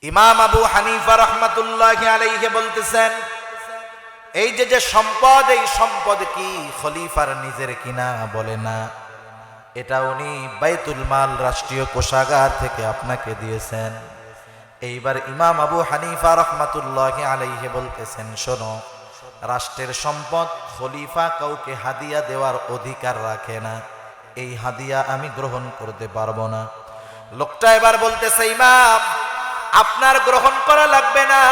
ইমাম আবু হানিফা রাহমাতুল্লাহি আলাইহি বলতেছেন, এই যে সম্পদ, এই সম্পদ কি খলিফার নিজের কিনা? বলে না, এটা উনি বাইতুল মাল রাষ্ট্রীয় কোষাগার থেকে আপনাকে দিয়েছেন। এইবার ইমাম আবু হানিফা রাহমাতুল্লাহি আলাইহি বলতেছেন, শোনো, রাষ্ট্রের সম্পদ খলিফা কাউকে হাদিয়া দেওয়ার অধিকার রাখে না, এই হাদিয়া আমি গ্রহণ করতে পারবো না। লোকটা এবার বলতেছে, ইমাম, আপনার গ্রহণ করা লাগবে না,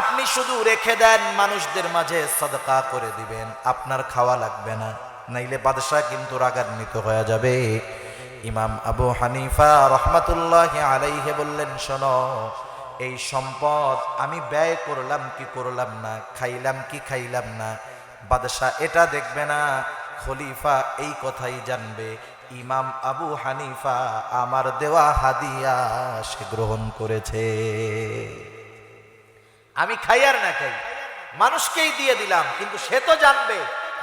আপনি শুধু রেখে দেন, মানুষদের মাঝে সাদকা করে দিবেন, আপনার খাওয়া লাগবে না, নাইলে বাদশাহ কিন্তু রাগান্বিত হয়ে যাবে। ইমাম আবু হানিফা রাহমাতুল্লাহি আলাইহি বললেন, শোনো, এই সম্পদ আমি ব্যয় করলাম কি করলাম না, খাইলাম কি খাইলাম না, বাদশাহ এটা দেখবে না, খলিফা এই কথাই জানবে, ইমাম আবু হানিফা আমার দেওয়া হাদিয়া সে গ্রহণ করেছে। আমি খাই আর না খাই, মানুষকেই দিয়ে দিলাম, কিন্তু সে তো জানবে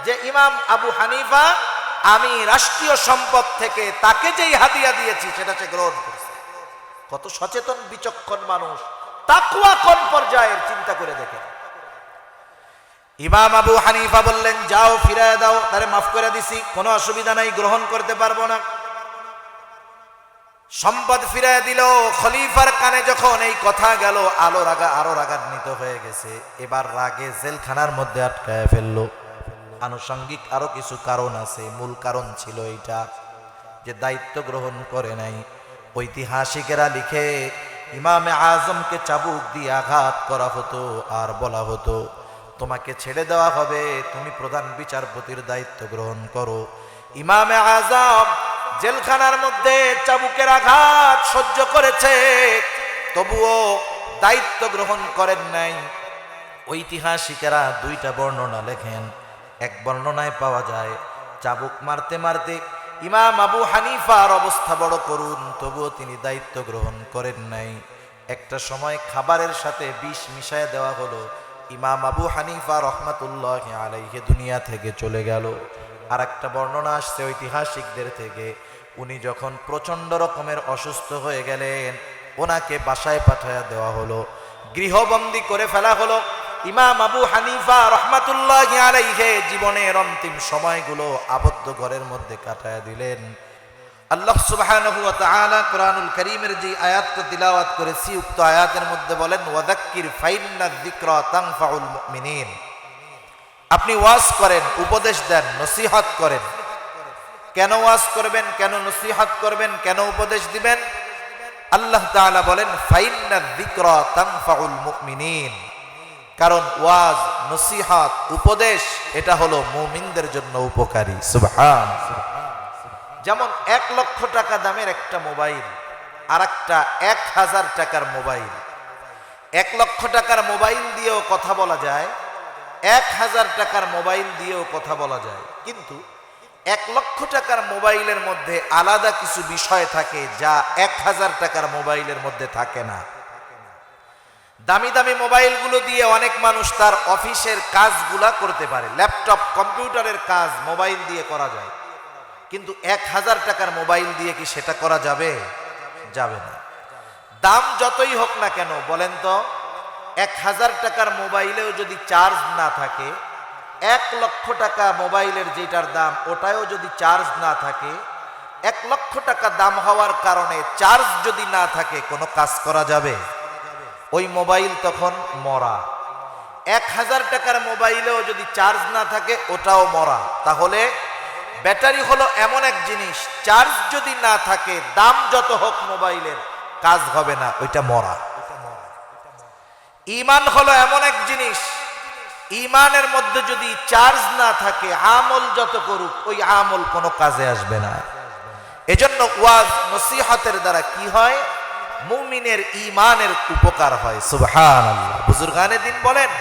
যে ইমাম আবু হানিফা আমি রাষ্ট্রীয় সম্পদ থেকে তাকে যেই হাদিয়া দিয়েছি সেটা সে গ্রহণ করেছে। কত সচেতন বিচক্ষণ মানুষ, তাকওয়া কোন পর্যায়ের, চিন্তা করে দেখেন। ইমাম আবু হানিফা বললেন, যাও ফিরায় দাও, তারে মাফ করে দিছি, কোনো অসুবিধা নাই, গ্রহণ করতে পারবো না। সম্পদ ফিরায় দিল। খলিফার কানে যখন এই কথা গেল, আরো রাগান্বিত হয়ে গেছে। এবার রাগে জেলখানার মধ্যে আটকায় ফেললো। আনুষঙ্গিক আরো কিছু কারণ আছে, মূল কারণ ছিল এইটা যে দায়িত্ব গ্রহণ করে নাই। ঐতিহাসিকেরা লিখে, ইমামে আজমকে চাবুক দিয়ে আঘাত করা হতো আর বলা হতো, তোমাকে ছেড়ে দেওয়া হবে, তুমি প্রধান বিচারপতির দায়িত্ব গ্রহণ করো। ইমামে আজম জেলখানার মধ্যে চাবুকের আঘাত সহ্য করেছে, তবুও দায়িত্ব গ্রহণ করেন নাই। ঐতিহাসিকেরা দুইটা বর্ণনা লেখেন। এক বর্ণনায় পাওয়া যায়, চাবুক মারতে মারতে ইমাম আবু হানিফার অবস্থা বড় করুন, তবুও তিনি দায়িত্ব গ্রহণ করেন নাই। একটা সময় খাবারের সাথে বিষ মিশায় দেওয়া হলো, ইমাম আবু হানিফা রহমাতুল্লাহি আলাইহি দুনিয়া থেকে চলে গেল। আর একটা বর্ণনা আসছে ঐতিহাসিকদের থেকে, উনি যখন প্রচন্ড রকমের অসুস্থ হয়ে গেলেন, ওনাকে বাসায় পাঠায়া দেওয়া হলো, গৃহবন্দী করে ফেলা হলো। ইমাম আবু হানিফা রহমাতুল্লাহি আলাইহি জীবনের অন্তিম সময়গুলো আবদ্ধ ঘরের মধ্যে কাটায়া দিলেন। আল্লাহ সুবহানাহু ওয়া তাআলা কোরআনুল কারীমের যে আয়াতটা তিলাওয়াত করেছি, উক্ত আয়াতের মধ্যে বলেন, ওয়াযাক্কির ফাইন্নায যিকরা তানফাউল মুমিনিন। আপনি ওয়াজ করেন, উপদেশ দেন, নসিহত করেন। কেন ওয়াজ করবেন, কেন নসিহত করবেন, কেন উপদেশ দিবেন? আল্লাহ তাআলা বলেন, ফাইন্নায যিকরা তানফাউল মুমিনিন, কারণ ওয়াজ, নসিহত, উপদেশ এটা হলো মুমিনদের জন্য উপকারী। সুবহানাল্লাহ। যেমন 1 লক্ষ টাকা দামের একটা মোবাইল আর একটা 1000 টাকার মোবাইল। 1 লক্ষ টাকার মোবাইল দিয়েও কথা বলা যায়, 1000 টাকার মোবাইল দিয়েও কথা বলা যায়, কিন্তু 1 লক্ষ টাকার মোবাইলের মধ্যে আলাদা কিছু বিষয় থাকে যা 1000 টাকার মোবাইলের মধ্যে থাকে না। দামি দামি মোবাইলগুলো দিয়ে অনেক মানুষ তার অফিসের কাজগুলা করতে পারে, ল্যাপটপ, কম্পিউটারের কাজ মোবাইল দিয়ে করা যায়, কিন্তু 1000 টাকার মোবাইল দিয়ে কি সেটা করা যাবে? যাবে না। দাম যতই হোক না কেন, বলেন তো, 1000 টাকার মোবাইলেও যদি চার্জ না থাকে, 1 লক্ষ টাকা মোবাইলের যেটার দাম ওটাও যদি চার্জ না থাকে, 1 লক্ষ টাকা দাম হওয়ার কারণে চার্জ যদি না থাকে, কোনো কাজ করা যাবে? ওই মোবাইল তখন মরা। 1000 টাকার মোবাইলেও যদি চার্জ না থাকে, ওটাও মরা। তাহলে ব্যাটারি হলো এমন এক জিনিস, চার্জ যদি না থাকে, দাম যত হোক মোবাইলের, কাজ হবে না, ওইটা মরা। ঈমান হলো এমন এক জিনিস, ঈমানের মধ্যে যদি চার্জ না থাকে, আমল যত করুক, ওই আমল কোনো কাজে আসবে না। এজন্য ওয়াজ নসিহতের দ্বারা কি হয়? মুমিনের ঈমানের উপকার হয়। সুবহানাল্লাহ। বুজুর্গানে দিন বলেন,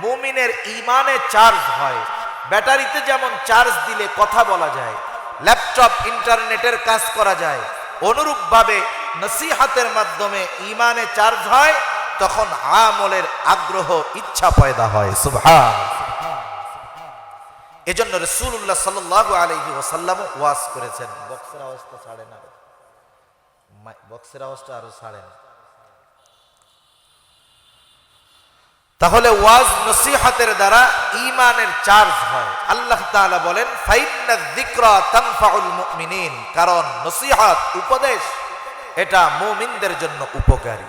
মুমিনের ঈমানে চার্জ হয়। ব্যাটারিতে যেমন চার্জ দিলে কথা বলা যায়, ল্যাপটপ, ইন্টারনেটের কাজ করা যায়, অনুরূপভাবে নসিহতের মাধ্যমে ঈমানে চার্জ হয়, তখন আমলের আগ্রহ, ইচ্ছা পয়দা হয়। সুবহানাল্লাহ। এজন্য রাসূলুল্লাহ সাল্লাল্লাহু আলাইহি ওয়াসাল্লাম ওয়াজ করেছেন। বক্সের আওয়াজটা ছাড়েন, আর বক্সের আওয়াজটা আরো ছাড়েন। তাহলে ওয়াজ নসিহতের দ্বারা ঈমানের চার্জ হয়। আল্লাহ তাআলা বলেন ফাইন্নায যিকরা তানফাউল মুমিনিন, কারণ নসিহত উপদেশ এটা মুমিনদের জন্য উপকারী।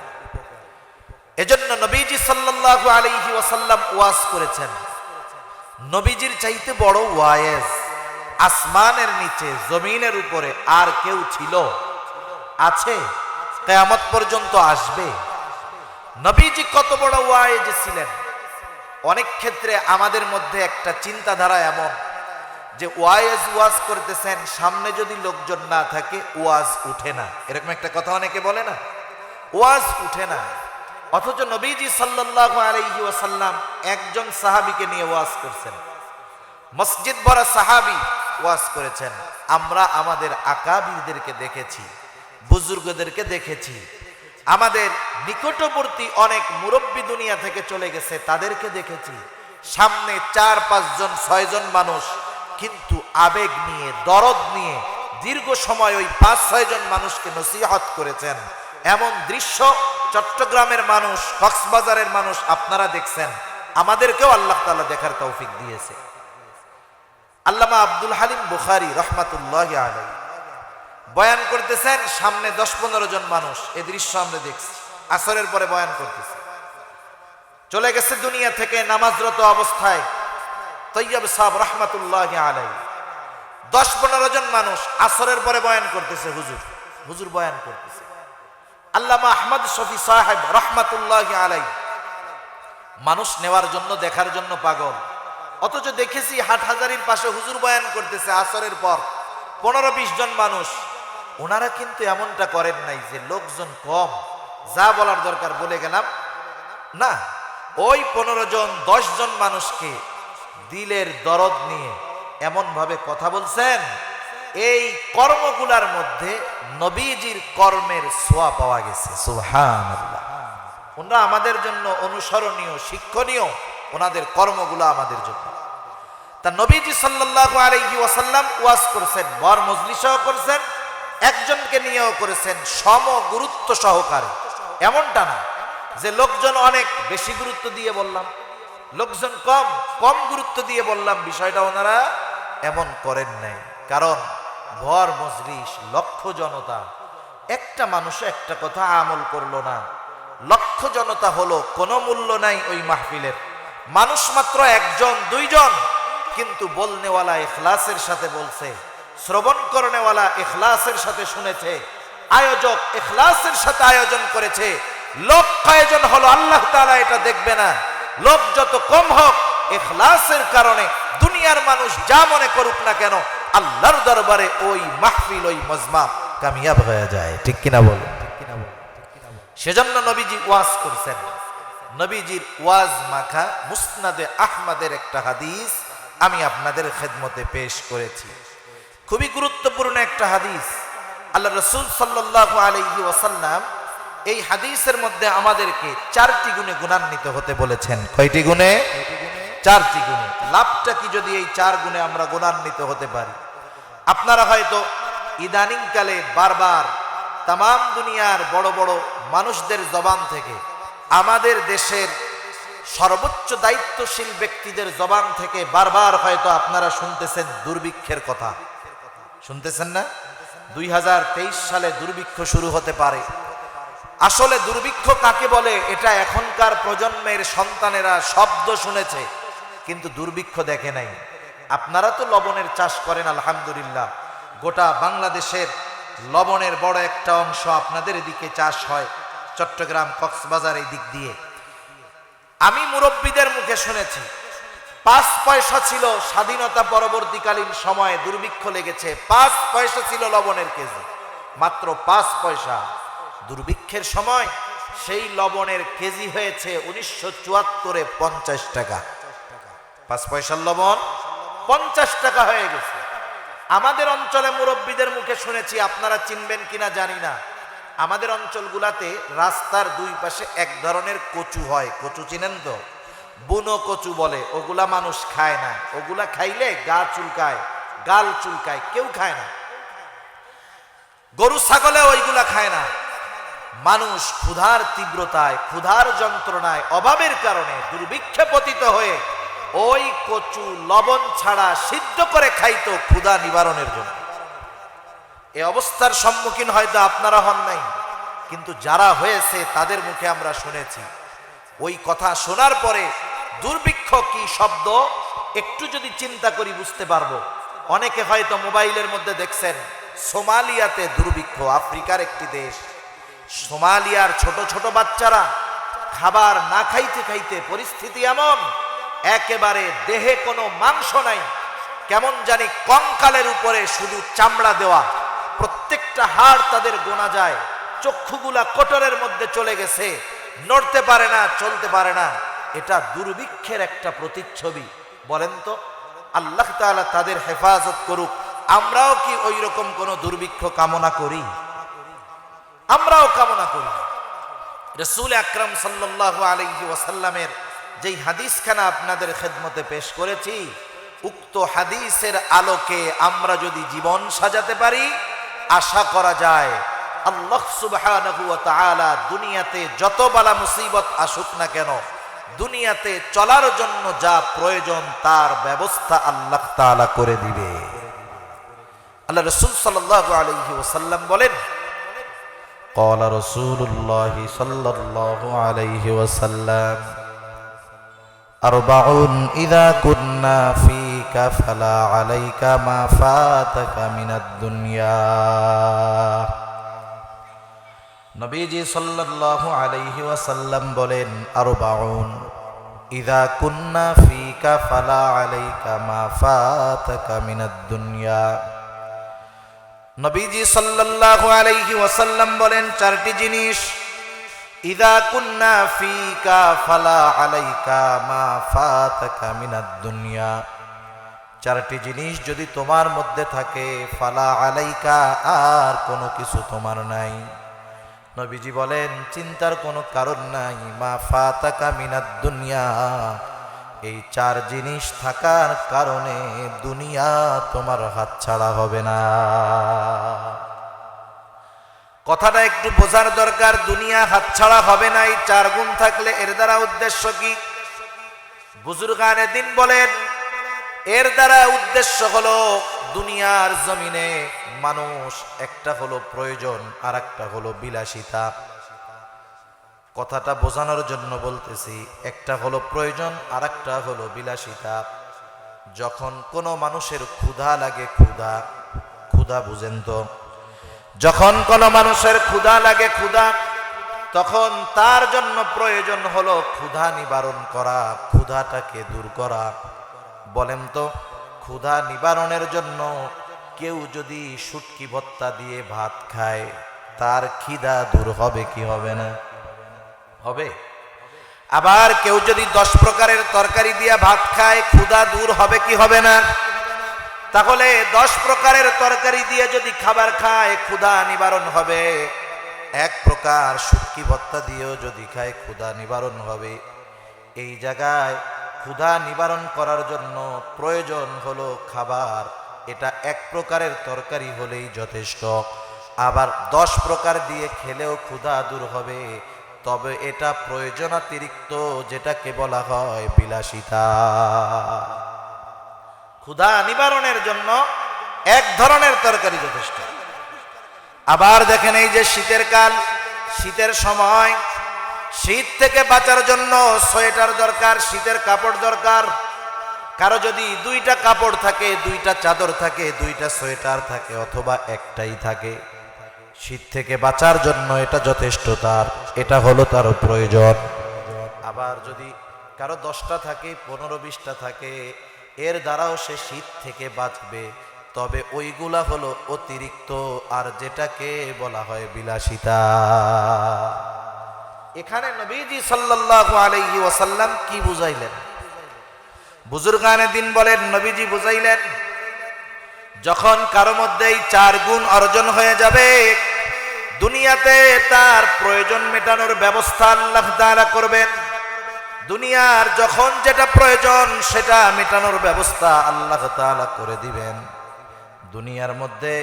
এজন্য নবীজি সাল্লাল্লাহু আলাইহি ওয়াসাল্লাম ওয়াজ করেছেন। নবীজির চাইতে বড় ওয়াইজ আসমানের নিচে জমিনের উপরে আর কেউ ছিল, আছে, কিয়ামত পর্যন্ত আসবে? নবীজি কত বড় ওয়াইজ ছিলেন। অনেক ক্ষেত্রে আমাদের মধ্যে একটা চিন্তাধারা এমন যে ওয়াজ করতেছেন, সামনে যদি লোকজন না থাকে ওয়াজ উঠে না, এরকম একটা কথা অনেকে বলে না, ওয়াজ উঠে না। অথচ নবীজি সাল্লাল্লাহু আলাইহি ওয়াসাল্লাম একজন সাহাবীকে নিয়ে ওয়াজ করছেন, মসজিদ ভরা সাহাবী ওয়াজ করেছেন। আমরা আমাদের আকাবিরদেরকে দেখেছি, বুজুর্গদেরকে দেখেছি, আমাদের নিকটবর্তী অনেক মুরব্বী দুনিয়া থেকে চলে গেছে, তাদেরকে দেখেছি। সামনে 4-5 জন 6 জন মানুষ, কিন্তু আবেগ নিয়ে, দরদ নিয়ে দীর্ঘ সময় ওই 5-6 জন মানুষকে নসিহত করেছেন। এমন দৃশ্য চট্টগ্রামের মানুষ, কক্সবাজারের মানুষ আপনারা দেখছেন, আমাদেরকেও আল্লাহ তাআলা দেখার তৌফিক দিয়েছে। আল্লামা আব্দুল হালিম বুখারী রাহমাতুল্লাহি আলাইহি বয়ান করতেছেন, সামনে 10-15 জন মানুষ, এই দৃশ্য আমরা দেখছি। আসরের পরে বয়ান করতেছে, চলে গেছে দুনিয়া থেকে নামাজরত অবস্থায় তৈয়ব সাহেব রাহমাতুল্লাহি আলাইহি। 10-15 জন মানুষ আসরের পরে বয়ান করতেছে, হুজুর বয়ান করতেছে। আল্লামা আহমদ শফি সাহেব রাহমাতুল্লাহি আলাইহি মানুষ নেওয়ার জন্য, দেখার জন্য পাগল। অথচ দেখেছি হাটহাজারীর পাশে হুজুর বয়ান করতেছে আসরের পর, 15-20 জন মানুষ। ওনারা কিন্তু এমনটা করেন নাই যে লোকজন কম, যা বলার দরকার বলে গেলাম, না। ওই 15 জন 10 জন মানুষকে দিলের দরদ নিয়ে এমন ভাবে কথা বলছেন, এই কর্মগুলার মধ্যে নবীজির কর্মের ছোঁয়া পাওয়া গেছে। সুবহানাল্লাহ। ওনারা আমাদের জন্য অনুসরণীয়, শিক্ষণীয়, ওনাদের কর্মগুলো আমাদের জন্য। তা নবীজি সাল্লাল্লাহু আলাইহি ওয়াসাল্লাম ওয়াজ করছেন, বর মজলিসও করছেন, একজনকে নিয়েও করেছেন, সম গুরুত্ব সহকারে। এমনটা না যে লোকজন অনেক বেশি গুরুত্ব দিয়ে বললাম, লোকজন কম গুরুত্ব দিয়ে বললাম, বিষয়টা ওনারা এমন করেন নাই। কারণ ভর মজলিস, লক্ষ জনতা, একটা মানুষ একটা কথা আমল করলো না, লক্ষ জনতা হলো, কোনো মূল্য নাই ওই মাহফিলের। মানুষ মাত্র 1-2 জন, কিন্তু বলনেওয়ালা ইখলাসের সাথে বলছে, শ্রবণ করনেওয়ালা ইখলাসের সাথে শুনেছে, আয়োজক ইখলাসের সাথে আয়োজন করেছে। লোক কয়জন হলো আল্লাহ তাআলা এটা দেখবে না, লোক যত কম হোক, ইখলাসের কারণে দুনিয়ার মানুষ যা মনে করুক না কেন, আল্লাহর দরবারে ওই মাহফিল, ওই মজমা কামিয়াব হয়ে যায়। ঠিক কিনা বল? সেজন্য নবীজি ওয়াজ করছেন। নবীজির ওয়াজ মাখা মুসনাদে আহমদের একটা হাদিস আমি আপনাদের খেদমতে পেশ করেছি। খুবই গুরুত্বপূর্ণ একটা হাদিস। আল্লাহ রাসূল সাল্লাল্লাহু আলাইহি ওয়াসাল্লাম এই হাদিসের মধ্যে আমাদেরকে 4টি গুণে গুণান্বিত হতে বলেছেন। কয়টি গুণে? 4টি গুণে। লাভটা কি যদি এই 4 গুণে আমরা গুণান্বিত হতে পারি? আপনারা হয়তো ইদানিং কালে বারবার তাম দুনিয়ার বড় বড় মানুষদের জবান থেকে, আমাদের দেশের সর্বোচ্চ দায়িত্বশীল ব্যক্তিদের জবান থেকে বারবার হয়তো আপনারা শুনতেছেন দুর্ভিক্ষের কথা। শুনতেছেন না? 2023 সালে দুর্ভিক্ষ শুরু হতে পারে। আসলে দুর্ভিক্ষ কাকে বলে এটা এখনকার প্রজন্মের সন্তানেরা শব্দ শুনেছে, কিন্তু দুর্ভিক্ষ দেখে নাই। আপনারা তো লবণের চাষ করেন আলহামদুলিল্লাহ, গোটা বাংলাদেশের লবণের বড় একটা অংশ আপনাদের এদিকে চাষ হয়, চট্টগ্রাম, কক্সবাজার এই দিক দিয়ে। আমি মুরব্বীদের মুখে শুনেছি 5 পয়সা ছিল স্বাধীনতা পরবর্তীকালীন সময়ে দুর্ভিক্ষ লেগেছে, 5 পয়সা ছিল লবণের কেজি, মাত্র 5 পয়সা। দুর্ভিক্ষের সময় সেই লবণের কেজি হয়েছে 1974-এ 50 টাকা। 5 পয়সার লবণ 50 টাকা হয়ে গেছে। আমাদের অঞ্চলে মুরব্বীদের মুখে শুনেছি, আপনারা চিনবেন কিনা জানি না, আমাদের অঞ্চলগুলাতে রাস্তার 2 পাশে এক ধরনের কচু হয়। কচু চিনেন তো? বুনো কচু বলে। ওগুলা মানুষ খায় না, ওগুলা খাইলে গা চুলকায়, গাল চুলকায়, কেউ খায় না। গরু ছাগলে ওইগুলা খায় না। মানুষ ক্ষুধার তীব্রতায়, ক্ষুধার যন্ত্রণায়, অভাবের কারণে দুর্ভিক্ষে পতিত হয়ে ওই কচু লবণ ছাড়া সিদ্ধ করে খাইতো ক্ষুধা নিবারণের জন্য। এই অবস্থার সম্মুখীন হয়তো আপনারা হন নাই, কিন্তু যারা হয়েছে তাদের মুখে আমরা শুনেছি। ওই কথা শোনার পরে দুর্ভিক্ষ কি শব্দ একটু যদি চিন্তা করি বুঝতে পারবো। অনেকে হয়তো মোবাইলের মধ্যে দেখছেন সোমালিয়াতে দুর্ভিক্ষ, আফ্রিকার একটি দেশ। সোমালিয়ার ছোট ছোট বাচ্চারা খাবার না খাইতে খাইতে পরিস্থিতি এমন, একেবারে দেহে কোনো মাংস নাই, কেমন জানি কঙ্কালের উপরে শুধু চামড়া দেওয়া, প্রত্যেকটা হাড় তাদের গোনা যায়, চক্ষুগুলা কোটরের মধ্যে চলে গেছে, নড়তে পারে না, চলতে পারে না। এটা দুর্ভিক্ষের একটা প্রতিচ্ছবি। বলেন তো, আল্লাহ তাআলা তাদের হেফাজত করুক। আমরাও কি ওই রকম কোন দুর্ভিক্ষ কামনা করি? আমরাও কামনা করি। রাসূল আকরাম সাল্লাল্লাহু আলাইহি ওয়াসাল্লামের যেই হাদিসখানা আপনাদের খেদমতে পেশ করেছি, উক্ত হাদিসের আলোকে আমরা যদি জীবন সাজাতে পারি, আশা করা যায় আল্লাহ সুবহানাহু ওয়া তাআলা দুনিয়াতে যত বালা মুসিবত আসুক না কেন, দুনিয়াতে চলার জন্য যা প্রয়োজন তার ব্যবস্থা আল্লাহ তাআলা করে দিবে। আল্লাহ রাসূল সাল্লাল্লাহু আলাইহি ওয়াসাল্লাম বলেন, قال رسول الله صلى الله عليه وسلم أربع إذا كنا فيك فلا عليك ما فاتك من الدنيا। নবীজি সাল্লাল্লাহু আলাইহি ওয়াসাল্লাম বলেন, আরবাউন ইযা কুন্না ফীকা ফালা আলাইকা মা ফাতাকা মিনাদ দুনিয়া। নবীজি সাল্লাল্লাহু আলাইহি ওয়াসাল্লাম বলেন, চারটি জিনিস, ইযা কুন্না ফীকা ফালা আলাইকা মা ফাতাকা মিনাদ দুনিয়া, চারটি জিনিস যদি তোমার মধ্যে থাকে, ফালা আলাইকা, আর কোনো কিছু তোমার নাই। নবীজি বলেন, চিন্তার কোনো কারণ নাই, মা ফাতাকা মিনাদ দুনিয়া, এই চার জিনিস থাকার কারণে দুনিয়া তোমার হাতছাড়া হবে না। কথাটা একটু বোঝার দরকার। দুনিয়া হাতছাড়া হবে না, এই চার গুণ থাকলে এর দ্বারা উদ্দেশ্য কি? বুজুর্গানে দিন বলেন, এর দ্বারা উদ্দেশ্য হলো দুনিয়ার জমিনে মানুষ, একটা হলো প্রয়োজন আর একটা হলো বিলাসিতা। কথাটা বোঝানোর জন্য বলতেছি, একটা হলো প্রয়োজন আর একটা হলো বিলাসিতা। যখন কোনো মানুষের ক্ষুধা লাগে, ক্ষুধা বুঝেন তো, যখন কোনো মানুষের ক্ষুধা লাগে, তখন তার জন্য প্রয়োজন হলো ক্ষুধা নিবারণ করা, ক্ষুধাটাকে দূর করা। বলেন তো, ক্ষুধা নিবারণের জন্য কেউ যদি শুটকি ভর্তা দিয়ে ভাত খায়, তার খিদা দূর হবে কি হবে না? হবে। আবার কেউ যদি 10 প্রকারের তরকারি দিয়ে ভাত খায়, ক্ষুধা দূর হবে কি হবে না? তাহলে 10 প্রকারের তরকারি দিয়ে যদি খাবার খায়, ক্ষুধা নিবারণ হবে। 1 প্রকার শুটকি ভর্তা দিয়েও যদি খায়, ক্ষুধা নিবারণ হবে। এই জায়গায় ক্ষুধা নিবারণ করার জন্য প্রয়োজন হলো খাবার, এটা 1 প্রকারের তরকারি হলেই যথেষ্ট। আবার 10 প্রকার দিয়ে খেলেও ক্ষুধা দূর হবে, তবে এটা প্রয়োজনাতিরিক্ত, যেটাকে বলা হয় বিলাসিতা। ক্ষুধা নিবারণের জন্য 1 ধরনের তরকারি যথেষ্ট। আবার দেখেন, এই যে শীতের কাল, শীতের সময়, শীত থেকে বাঁচার জন্য সোয়েটার দরকার, শীতের কাপড় দরকার। কারো যদি 2টা কাপড় থাকে, 2টা চাদর থাকে, 2টা সোয়েটার থাকে, অথবা একটাই থাকে, শীত থেকে বাঁচার জন্য এটা যথেষ্ট, এটা হলো তার প্রয়োজন। আবার যদি কারো 10টা থাকে, 15-20টা থাকে, এর দ্বারাও সে শীত থেকে বাঁচবে, তবে ওইগুলা হলো অতিরিক্ত, আর যেটাকে বলা হয় বিলাসিতা। এখানে নবীজি সাল্লাল্লাহু আলাইহি ওয়াসাল্লাম কি বুঝাইলেন? বুজুর্গানে দিন বলেন, নবীজি বুঝাইলেন, যখন কারো মধ্যে এই 4 গুণ অর্জন হয়ে যাবে, দুনিয়াতে তার প্রয়োজন মেটানোর ব্যবস্থা আল্লাহ তাআলা করবেন। দুনিয়ার যখন যেটা প্রয়োজন সেটা মেটানোর ব্যবস্থা আল্লাহ তাআলা করে দিবেন। দুনিয়ার মধ্যে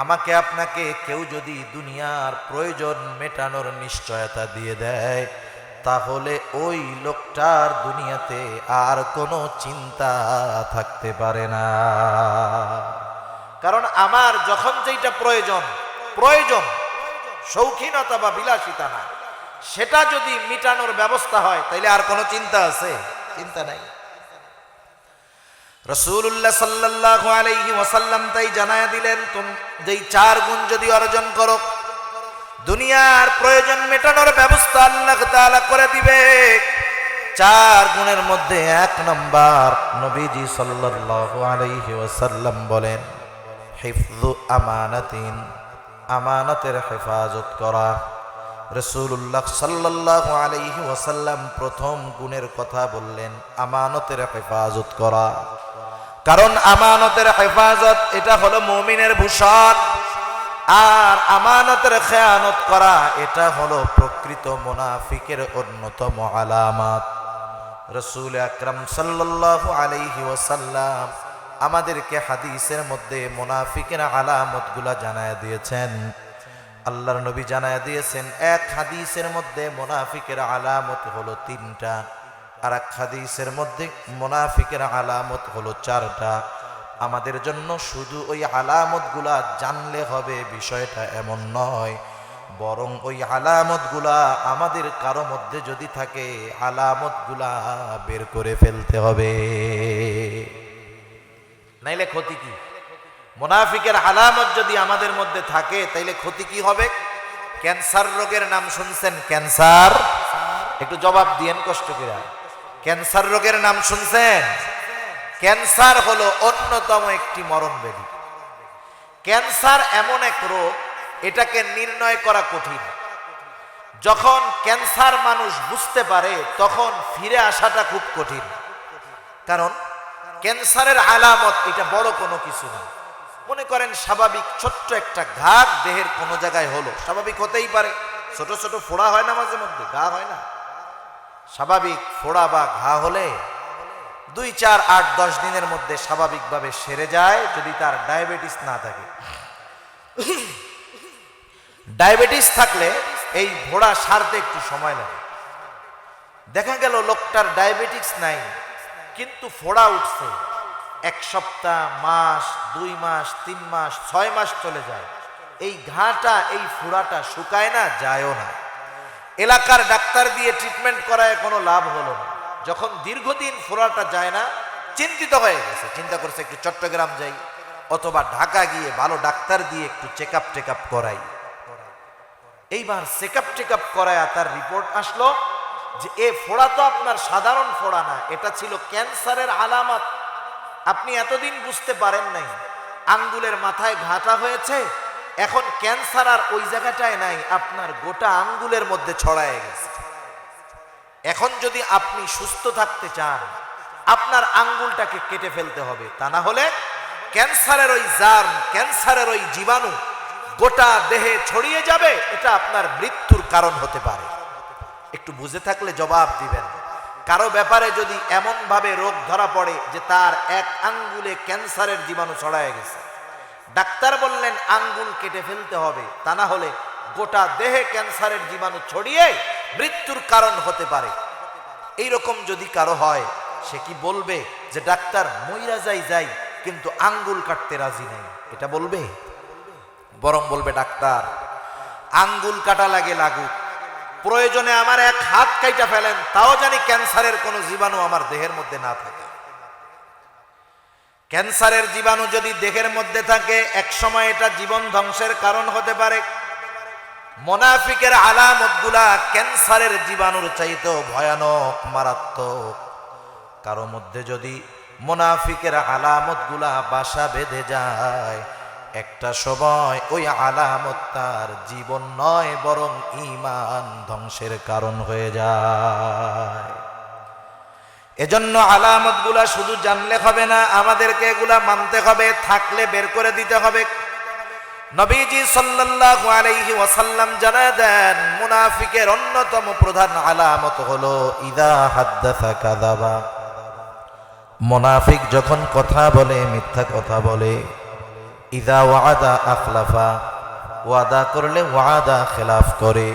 আমাকে আপনাকে কেউ যদি দুনিয়ার প্রয়োজন মেটানোর নিশ্চয়তা দিয়ে দেয়, তাহলে ওই লোকটার দুনিয়াতে আর কোনো চিন্তা থাকতে পারে না। কারণ আমার যখন যেটা প্রয়োজন প্রয়োজন শৌখিনতা বা বিলাসিতা না, সেটা যদি মিটানোর ব্যবস্থা হয় তাইলে আর কোনো চিন্তা আছে? চিন্তা নাই। রাসূলুল্লাহ সাল্লাল্লাহু আলাইহি ওয়াসাল্লাম তাই জানায়া দিলেন, তুমি যেই 4 গুণ যদি অর্জন করো, দুনিয়ার প্রয়োজন মেটানোর ব্যবস্থা আল্লাহ তাআলা করে দিবে। 4 গুণের মধ্যে 1 নাম্বার নবীজি সাল্লাল্লাহু আলাইহি ওয়াসাল্লাম বলেন, হিফযু আমানাতিন, আমানতের হেফাজত করা। রাসূলুল্লাহ সাল্লাল্লাহু আলাইহি ওয়াসাল্লাম প্রথম গুণের কথা বললেন, আমানতের হেফাজত করা। কারণ আমানতের হেফাজত এটা হলো মুমিনের ভূষণ, আর আমানতের খেয়ানত করা এটা হলো প্রকৃত মুনাফিকের অন্যতম আলামত। রাসূল আকরাম সাল্লাল্লাহু আলাইহি ওয়াসাল্লাম আমাদেরকে হাদিসের মধ্যে মুনাফিকের আলামতগুলা জানায় দিয়েছেন। আল্লাহর নবী জানায় দিয়েছেন, এক হাদিসের মধ্যে মুনাফিকের আলামত হলো 3টা, আর এক হাদিসের মধ্যে মুনাফিকের আলামত হলো 4টা। আমাদের জন্য শুধু ওই আলামতগুলা জানলে হবে বিষয়টা এমন নয়, বরং ওই আলামতগুলা আমাদের কারো মধ্যে যদি থাকে, আলামতগুলা বের করে ফেলতে হবে, নাইলে ক্ষতি কি? মুনাফিকের আলামত যদি আমাদের মধ্যে থাকে তাইলে ক্ষতি কি হবে? ক্যান্সার রোগের নাম শুনছেন? ক্যান্সার, একটু জবাব দিয়েন কষ্ট করে। ক্যান্সার রোগের নাম শুনছেন? ক্যান্সার হলো অন্যতম একটি মরণ ব্যাধি। ক্যান্সার এমন এক রোগ, এটাকে নির্ণয় করা কঠিন। যখন ক্যান্সার মানুষ বুঝতে পারে তখন ফিরে আসাটা খুব কঠিন। কারণ ক্যান্সারের আলামত এটা বড় কোনো কিছু না। মনে করেন স্বাভাবিক ছোট্ট একটা ঘা দেহের কোনো জায়গায় হলো, স্বাভাবিক হতেই পারে। ছোট ছোট ফোড়া হয় না মাঝে মধ্যে, ঘা হয় না? স্বাভাবিক ফোড়া বা ঘা হলে 2, 4, 8, 10 দিনের মধ্যে স্বাভাবিকভাবে সেরে যায়, যদি তার ডায়াবেটিস না থাকে। ডায়াবেটিস থাকলে এই ফোড়া সারতে একটু সময় লাগে। দেখা গেল লোকটার ডায়াবেটিস নাই কিন্তু ফোড়া উঠছে, 1 সপ্তাহ, মাস, 2 মাস, 3 মাস, 6 মাস চলে যায়, এই ঘাটা এই ফোড়াটা শুকায় না, যায়ও না। এলাকার ডাক্তার দিয়ে ট্রিটমেন্ট করায় কোনো লাভ হলো না। যখন দীর্ঘদিন ফোড়াটা যায় না, চিন্তিত হয়ে গেছে, চিন্তা করছে একটু চট্টগ্রাম যাই অথবা ঢাকা গিয়ে ভালো ডাক্তার দিয়ে একটু চেক আপ করাই। এইবার চেক আপ করায় তার রিপোর্ট আসলো যে এ ফোড়া তো আপনার সাধারণ ফোড়া না, এটা ছিল ক্যান্সারের আলামত। আপনি এতদিন বুঝতে পারেন নাই, আঙ্গুলের মাথায় ঘাটা হয়েছে, এখন ক্যান্সার আর ওই জায়গাটায় নাই, আপনার গোটা আঙ্গুলের মধ্যে ছড়ায় গেছে। এখন যদি আপনি সুস্থ থাকতে চান, আপনার আঙ্গুলটাকে কেটে ফেলতে হবে, তা না হলে ক্যান্সারের ওই জার্ম, ক্যান্সারের ওই জীবাণু গোটা দেহে ছড়িয়ে যাবে, এটা আপনার মৃত্যুর কারণ হতে পারে। একটু বুঝে থাকলে জবাব দিবেন। কারো ব্যাপারে যদি এমন ভাবে রোগ ধরা পড়ে যে তার এক আঙ্গুলে ক্যান্সারের জীবাণু ছড়ায় গেছে, ডাক্তার বললেন আঙ্গুল কেটে ফেলতে হবে, তা না হলে গোটা দেহে ক্যান্সারের জীবাণু ছড়িয়ে মৃত্যুর কারণ হতে পারে। এইরকম যদি কারো হয়, সে কি বলবে যে ডাক্তার মইরা যাই কিন্তু আঙ্গুল কাটতে রাজি নেই? এটা বলবে? বরং বলবে ডাক্তার আঙ্গুল কাটা লাগে লাগুক, প্রয়োজনে আমার 1 হাত কাইটা ফেলেন, তাও জানি ক্যান্সারের কোনো জীবাণু আমার দেহের মধ্যে না থাকে। ক্যান্সারের জীবাণু যদি দেহের মধ্যে থাকে, এক সময় এটা জীবন ধ্বংসের কারণ হতে পারে। মুনাফিকের আলামতগুলা ক্যান্সারের জীবাণুর চাইতেও ভয়ানক, মারাত্মক। কারো মধ্যে যদি মুনাফিকের আলামতগুলা বাসা বেঁধে যায়, একটা সময় ওই আলামত তার জীবন নয় বরং ঈমান ধ্বংসের কারণ হয়ে যায়। এজন্য আলামতগুলা শুধু জানলে হবে না, আমাদেরকে এগুলা মানতে হবে, থাকলে বের করে দিতে হবে। নবীজি সাল্লাল্লাহু আলাইহি ওয়াসাল্লাম জানায় দেন, মুনাফিকের অন্যতম প্রধান আলামত হলো ইদা হাদ্দাসা কাযাবা। মুনাফিক যখন কথা বলে মিথ্যা কথা বলে। ইদা ওয়াদা আখলাফা, ওয়াদা করলে ওয়াদা খেলাফ করে।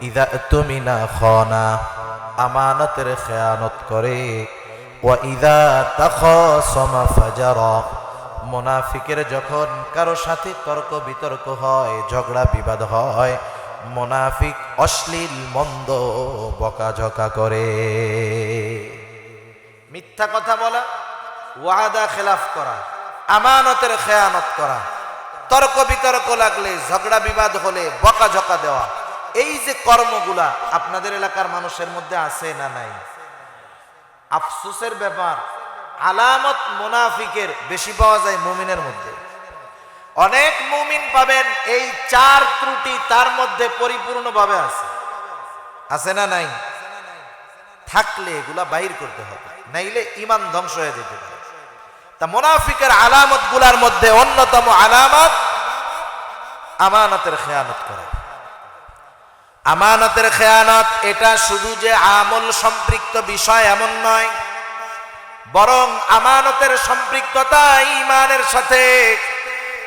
ইদা তুমিনা খানা, আমানতের খেয়ানত করে। ওয়া ইদা তাখাসামা ফাজারা, মুনাফিকের যখন কারো সাথে তর্ক বিতর্ক হয়, ঝগড়া বিবাদ হয়, মুনাফিক অশ্লীল মন্দ বকাঝকা করে। মিথ্যা কথা বলা, ওয়াদা খেলাফ করা, আমানতের খেয়ানত করা, তর্ক বিতর্ক লাগলে, ঝগড়া বিবাদ হলে বকাঝকা দেওয়া, এই যে কর্মগুলা আপনাদের এলাকার মানুষের মধ্যে আছে না নাই? আফসোসের ব্যাপার, আলামত মুনাফিকের বেশি পাওয়া যায় মুমিনের মধ্যে। অনেক মুমিন পাবেন এই চার ত্রুটি তার মধ্যে পরিপূর্ণভাবে আছে। আছে না নাই? থাকলে এগুলা বাইর করতে হবে, নাইলে ঈমান ধ্বংস হয়ে যেতে পারে। তা মুনাফিকের আলামত গুলার মধ্যে অন্যতম আলামত আমানতের খেয়ানত করা। আমানতের খেয়ানত এটা শুধু যে আমল সম্পৃক্ত বিষয় এমন নয়, বরং আমানতের সম্পৃক্ততা ঈমানের সাথে।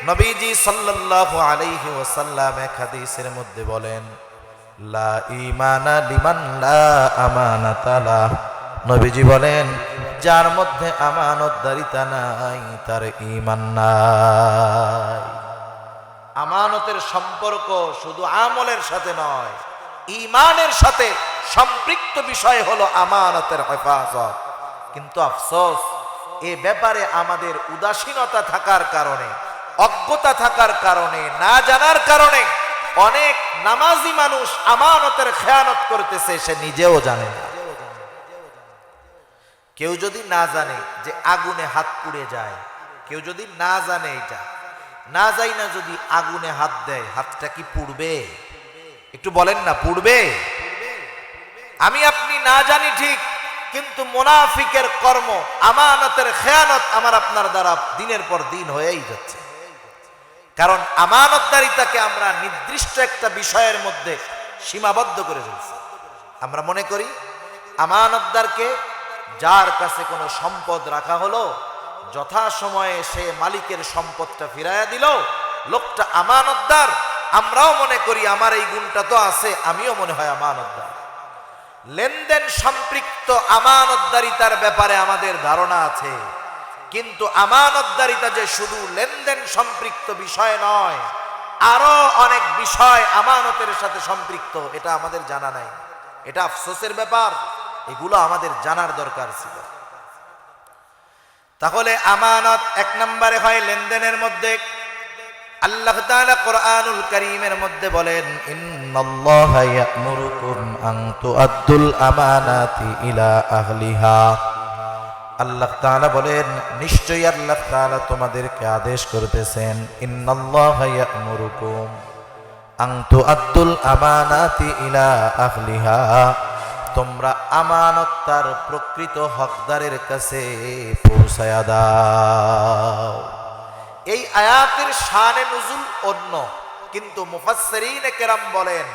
নবীজি সাল্লাল্লাহু আলাইহি ওয়াসাল্লাম এক হাদিসের মধ্যে বলেন, লা ঈমানা লিমান লা আমানাতা লাহ। নবীজি বলেন, যার মধ্যে আমানতদারিতা নাই তার ঈমান নাই। আমানতের সম্পর্ক শুধু আমলের সাথে নয়, ঈমানের সাথে সম্পৃক্ত বিষয় হলো আমানতের হেফাজত। কিন্তু আফসোস, এ ব্যাপারে আমাদের উদাসীনতা থাকার কারণে, অজ্ঞতা থাকার কারণে, না জানার কারণে অনেক নামাজি মানুষ আমানতের খেয়ানত করতেছে, সে নিজেও জানে না। কেউ যদি না জানে যে আগুনে হাত পুড়ে যায়, কেউ যদি না জানে, এটা না যাই না যদি আগুনে হাত দেয়, হাতটা কি পুড়বে? একটু বলেন না, পুড়বে? আমি আপনি না জানি ঠিক, কিন্তু মুনাফিকের কর্ম, আমানতের খেয়ানত আমার আপনার দ্বারা দিনের পর দিন হয়েই যাচ্ছে। কারণ আমানতদারিতাকে আমরা নির্দিষ্ট একটা বিষয়ের মধ্যে সীমাবদ্ধ করে ফেলছি। আমরা মনে করি আমানতদারকে, যার কাছে কোনো সম্পদ রাখা হলো, যথাসময়ে সে মালিকের সম্পদটা ফিরাইয়া দিল, লোকটা আমানতদার। আমরাও মনে করি আমার এই গুণটা তো আছে, আমিও মনে হয় আমানতদার। লেনদেন সম্পৃক্ত আমানতদারিতার ব্যাপারে আমাদের ধারণা আছে, কিন্তু আমানতদারিতা যে শুধু লেনদেন সম্পৃক্ত বিষয় নয়, আরো অনেক বিষয় আমানতের সাথে সম্পৃক্ত, এটা আমাদের জানা নাই। এটা আফসোসের ব্যাপার, এগুলো আমাদের জানার দরকার ছিল। তাহলে আমানত এক নম্বরে হয় লেনদেনের মধ্যে। আল্লাহ তাআলা কোরআনুল কারীমের মধ্যে বলেন, ইন্নাল্লাহা ইয়া'মুরুকুম আন তুআদ্দুল আমানাতি ইলা আহলিহা। আল্লাহ তাআলা বলেন, নিশ্চয়ই আল্লাহ তাআলা তোমাদেরকে আদেশ করতেছেন, ইন্নাল্লাহা ইয়া'মুরুকুম আন তুআদ্দুল আমানাতি ইলা আহলিহা, তোমরা আমানত তার প্রকৃত হকদারের কাছে পৌঁছায়া দাও। এই আয়াতের শানে নুজুল অন্য, কিন্তু মুফাসসিরিনে কেরাম বলেন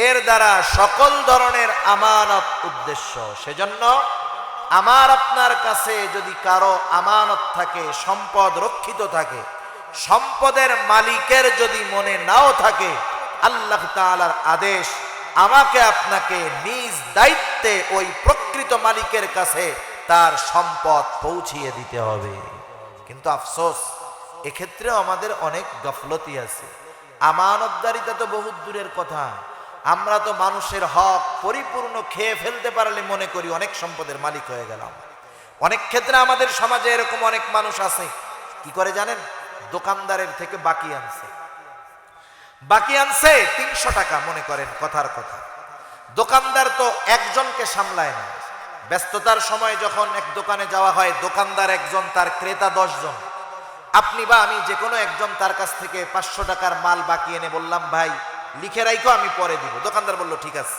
এর দ্বারা সকল ধরনের আমানত উদ্দেশ্য। সেজন্য আমার আপনার কাছে যদি কারো আমানত থাকে, সম্পদ রক্ষিত থাকে, সম্পদের মালিকের যদি মনে নাও থাকে, আল্লাহ তাআলার আদেশ আমাকে আপনাকে নিজ দায়িত্বে ওই প্রকৃত মালিকের কাছে তার সম্পদ পৌঁছিয়ে দিতে হবে। কিন্তু আফসোস, এক্ষেত্রেও আমাদের অনেক গাফলতি আছে। আমানতদারিতা তো বহুত দূরের কথা, আমরা তো মানুষের হক পরিপূর্ণ খেয়ে ফেলতে পারলে মনে করি অনেক সম্পদের মালিক হয়ে গেলাম। অনেক ক্ষেত্রে আমাদের সমাজে এরকম অনেক মানুষ আছে, কি করে জানেন? দোকানদারের থেকে বাকি আনছে 300 টাকা, মনে করেন কথার কথা। দোকানদার তো একজনকে সামলায় না, ব্যস্ততার সময় যখন এক দোকানে যাওয়া হয়, দোকানদার একজন, তার ক্রেতা 10 জন। আপনি বা আমি যে কোনো একজন তার কাছ থেকে 500 টাকার মাল বাকি এনে বললাম, ভাই লিখে রাখো, আমি পরে দিব। দোকানদার বলল ঠিক আছে।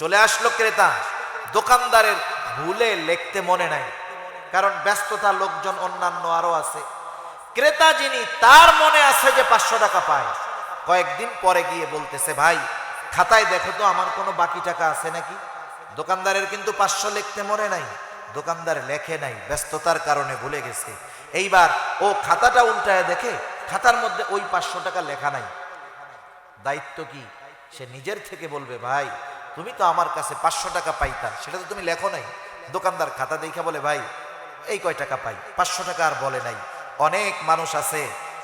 চলে আসলো ক্রেতা, দোকানদারের ভুলে লিখতে মনে নাই, কারণ ব্যস্ততা, লোকজন অন্যান্য আরো আছে। ক্রেতা যিনি, তার মনে আছে যে 500 টাকা পায়। কয়েকদিন পরে গিয়ে বলতেছে, ভাই খাতায় দেখো তো আমার কোনো বাকি টাকা আছে নাকি। দোকানদারের কিন্তু 500 লিখতে মনে নাই, দোকানদার লেখে নাই, ব্যস্ততার কারণে ভুলে গেছে। এইবার ও খাতাটা উল্টায় দেখে খাতার মধ্যে ওই 500 টাকা লেখা নাই। দায়িত্ব কি? সে নিজের থেকে বলবে, ভাই তুমি তো আমার কাছে 500 টাকা পাইতা, সেটা তো তুমি লেখো নাই। দোকানদার খাতা দেখা বলে, ভাই এই কয় টাকা পাই, 500 টাকা আর বলে নাই। অনেক মানুষ আছে,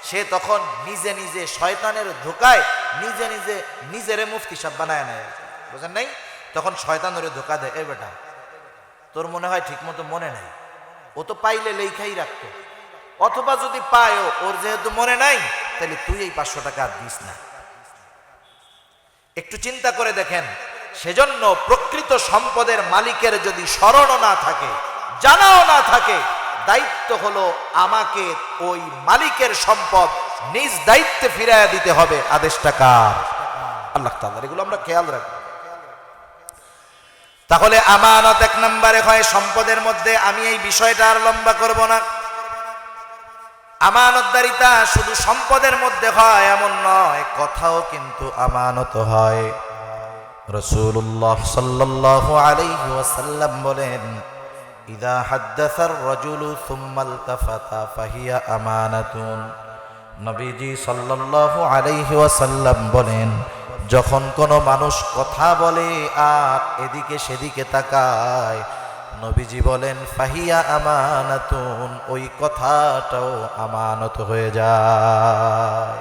সে তখন নিজে নিজে শয়তানের ধোকায় নিজে নিজে নিজেরে মুফতি সাহেব বানায় নেয়, বুঝেন নাই? তখন শয়তানের ধোকা দেয়, এ বেটা তোর মনে হয় ঠিক মতো মনে নাই, ও তো পাইলে লেখাই রাখতো, অথবা যদি পায়ও ওর যেহেতু মনে নাই, তাহলে তুই এই 500 টাকা আর দিস না। একটু চিন্তা করে দেখেন। সেজন্য প্রকৃত সম্পদের মালিকের যদি স্মরণও না থাকে, জানাও না থাকে, দায়িত্ব হলো আমাকে ওই মালিকের সম্পদ নিজ দায়িত্বে ফিরাইয়া দিতে হবে। আদেশটা কার? আল্লাহ তাআলার। এগুলো আমরা খেয়াল রাখবো। তাহলে আমানত এক নম্বরে হয় সম্পদের মধ্যে। আমি এই বিষয়টা আর লম্বা করব না। আমানতদারিতা শুধু সম্পদের মধ্যে হয় এমন নয়, কথাও কিন্তু আমানত হয়। রাসূলুল্লাহ সাল্লাল্লাহু আলাইহি ওয়াসাল্লাম বলেন, ইযা হাদ্দাসার রাজুলু সুম্মা ইলতাফাতা ফাহিয়া আমানাতুন। নবীজি সাল্লাল্লাহু আলাইহি ওয়াসাল্লাম বলেন, যখন কোনো মানুষ কথা বলে আর এদিকে সেদিকে তাকায়, নবীজি বলেন ফাহিয়া আমানাতুন, ওই কথাটাও আমানত হয়ে যায়।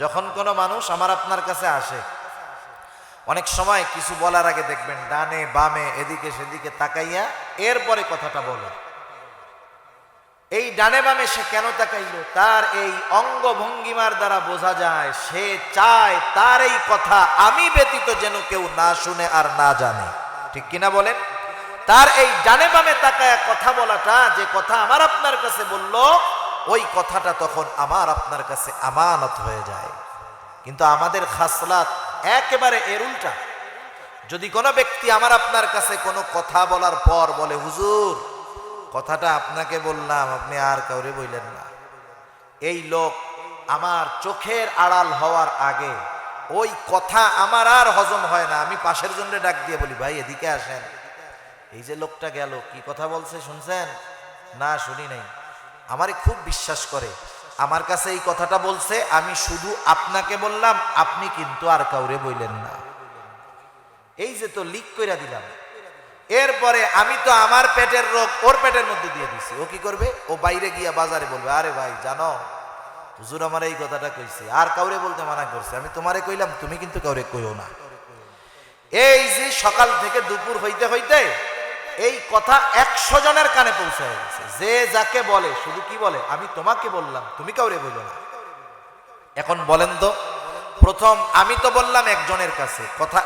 যখন কোনো মানুষ আমার আপনার কাছে আসে, অনেক সময় কিছু বলার আগে দেখবেন ডানে বামে এদিকে সেদিকে তাকাইয়া এরপরে কথাটা বলে। এই ডানে বামে সে কেন তাকাইলো, তার এই অঙ্গ ভঙ্গিমার দ্বারা বোঝা যায় সে চায় তার এই কথা আমি ব্যতীত যেন কেউ না শুনে আর না জানে। ঠিক কিনা বলেন? তার এই ডানে বামে তাকায়া কথা বলাটা, যে কথা আমার আপনার কাছে বলল, ওই কথাটা তখন আমার আপনার কাছে আমানত হয়ে যায়। কিন্তু আমাদের খাসলাত একেবারে এর উল্টা। যদি কোনো ব্যক্তি আমার আপনার কাছে কোনো কথা বলার পর বলে, হুজুর কথাটা আপনাকে বললাম, আপনি আর কাউরে বললেন না, এই লোক আমার চোখের আড়াল হওয়ার আগে ওই কথা আমার আর হজম হয় না, আমি পাশের জন্য ডাক দিয়ে বলি, ভাই এদিকে আসেন, এই যে লোকটা গেল কি কথা বলছে শুনছেন? না শুনি নাই। আমারে খুব বিশ্বাস করে, আমার কাছে এই কথাটা বলছে, আমি শুধু আপনাকে বললাম, আপনি কিন্তু আর কাউরে বললেন না। এই যে তো লিক কইরা দিলাম। এরপরে আমি তো আমার পেটের রোগ ওর পেটের মধ্যে দিয়ে দিছি। ও কি করবে? ও বাইরে গিয়া বাজারে বলবে, আরে ভাই জানো হুজুর আমার এই কথাটা কইছে, আর কাউরে বলতে মানা করছে, আমি তোমারে কইলাম, তুমি কিন্তু কাউরে কইও না। এই যে সকাল থেকে দুপুর হইতে হইতে এই কথা 100 জনের কানে পৌঁছায় গেছে। যে যাকে বলে শুধু কি বলে, আমি তোমাকে বললাম, তুমি কাউরে বইলো না। এখন বলেন তো, প্রথম আমি তো বললাম একজনের কাছে, কথা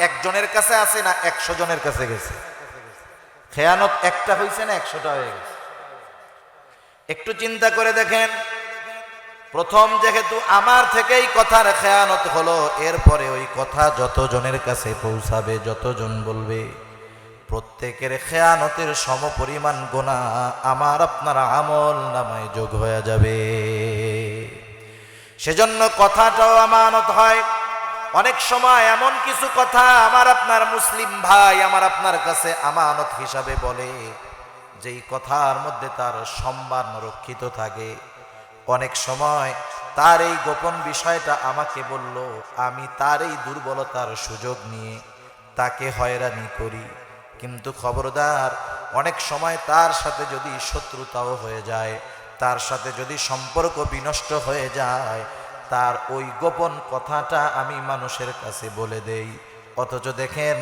একজনের কাছে আছে না 100 জনের কাছে গেছে? খেয়ানত একটা হয়েছে না 100টা হয়ে গেছে? একটু চিন্তা করে দেখেন। প্রথম যেহেতু আমার থেকেই কথার খেয়ানত হলো, এরপরে ওই কথা যতজনের কাছে পৌঁছাবে, যতজন বলবে, প্রত্যেকের খেয়ানতের সমপরিমাণ গুনাহ আমার আপনার আমল নামায় যোগ হয়ে যাবে। সেজন্য কথাটাও আমানত হয়। অনেক সময় এমন কিছু কথা আমার আপনার মুসলিম ভাই আমার আপনার কাছে আমানত হিসাবে বলে, যেই কথার মধ্যে তার সম্মান রক্ষিত থাকে। অনেক সময় তার এই গোপন বিষয়টা আমাকে বলল, আমি তার এই দুর্বলতার সুযোগ নিয়ে তাকে হয়রানি করি। কিন্তু খবরদার, অনেক সময় তার সাথে যদি শত্রুতাও হয়ে যায়, তার সাথে যদি সম্পর্ক বিনষ্ট হয়ে যায়, তার ওই গোপন কথাটা আমি মানুষের কাছে বলে দেই। অথচ দেখেন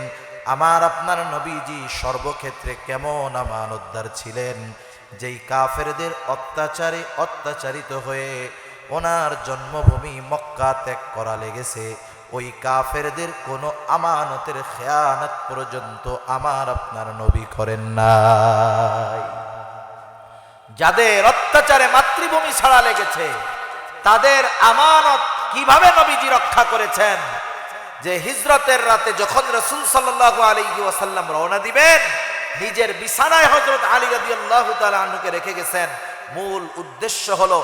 আমার আপনার নবীজি সর্বক্ষেত্রে কেমন আমানতদার ছিলেন। যেই কাফেরদের অত্যাচারে অত্যাচারিত হয়ে ওনার জন্মভূমি মক্কা ত্যাগ করা লেগেছে, ওই কাফেরদের কোনো আমানতের খেয়ানত পর্যন্ত আমার আপনার নবী করেন নাই। যাদের অত্যাচারে মাতৃভূমি ছাড়া লেগেছে, তাদের আমানত কিভাবে নবীজি রক্ষা করেছেন? যে হিজরতের রাতে যখন রাসূল সাল্লাল্লাহু আলাইহি ওয়াসাল্লাম রওনা দিবেন, নিজের বিছানায় হযরত আলী রাদিয়াল্লাহু তাআলা আনহুকে রেখে গেছেন। মূল উদ্দেশ্য হলো,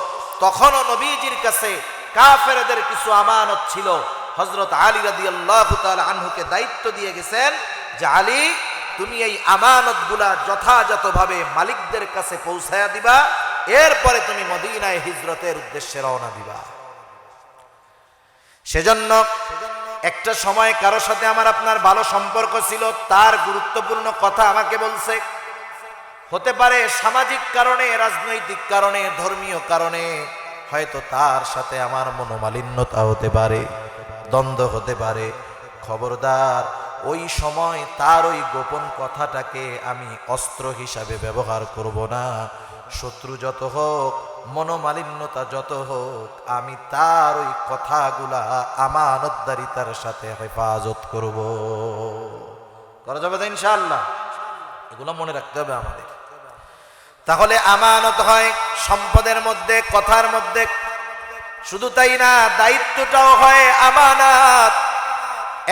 তখনও নবীজির কাছে কাফেরদের কিছু আমানত ছিল। হযরত আলী রাদিয়াল্লাহু তাআলা আনহুকে দায়িত্ব দিয়ে গেছেন যে, আলী তুমি এই আমানতগুলা যথাযথভাবে মালিকদের কাছে পৌঁছায়া দিবা, এরপরে তুমি মদিনায় হিজরতের উদ্দেশ্যে রওনা দিবা। সেজন্য একটা সময় কারোর সাথে আমার আপনার ভালো সম্পর্ক ছিল, তার গুরুত্বপূর্ণ কথা আমাকে বলছে, হতে পারে সামাজিক কারণে, রাজনৈতিক কারণে, ধর্মীয় কারণে, হয়তো তার সাথে আমার মনোমালিন্যতা হতে পারে, দ্বন্দ্ব হতে পারে। খবরদার, ওই সময় তার ওই গোপন কথাটাকে আমি অস্ত্র হিসাবে ব্যবহার করব না। শত্রু যত হোক, মনোমালিন্যতা যত হোক, আমি তার ওই কথাগুলা আমানতদারিতার সাথে হেফাজত করব। করা যাবে তো ইনশাআল্লাহ? এগুলো মনে রাখতে হবে আমাদের। তাহলে আমানত হয় সম্পদের মধ্যে, কথার মধ্যে। শুধু তাই না, দায়িত্বটাও হয় আমানত।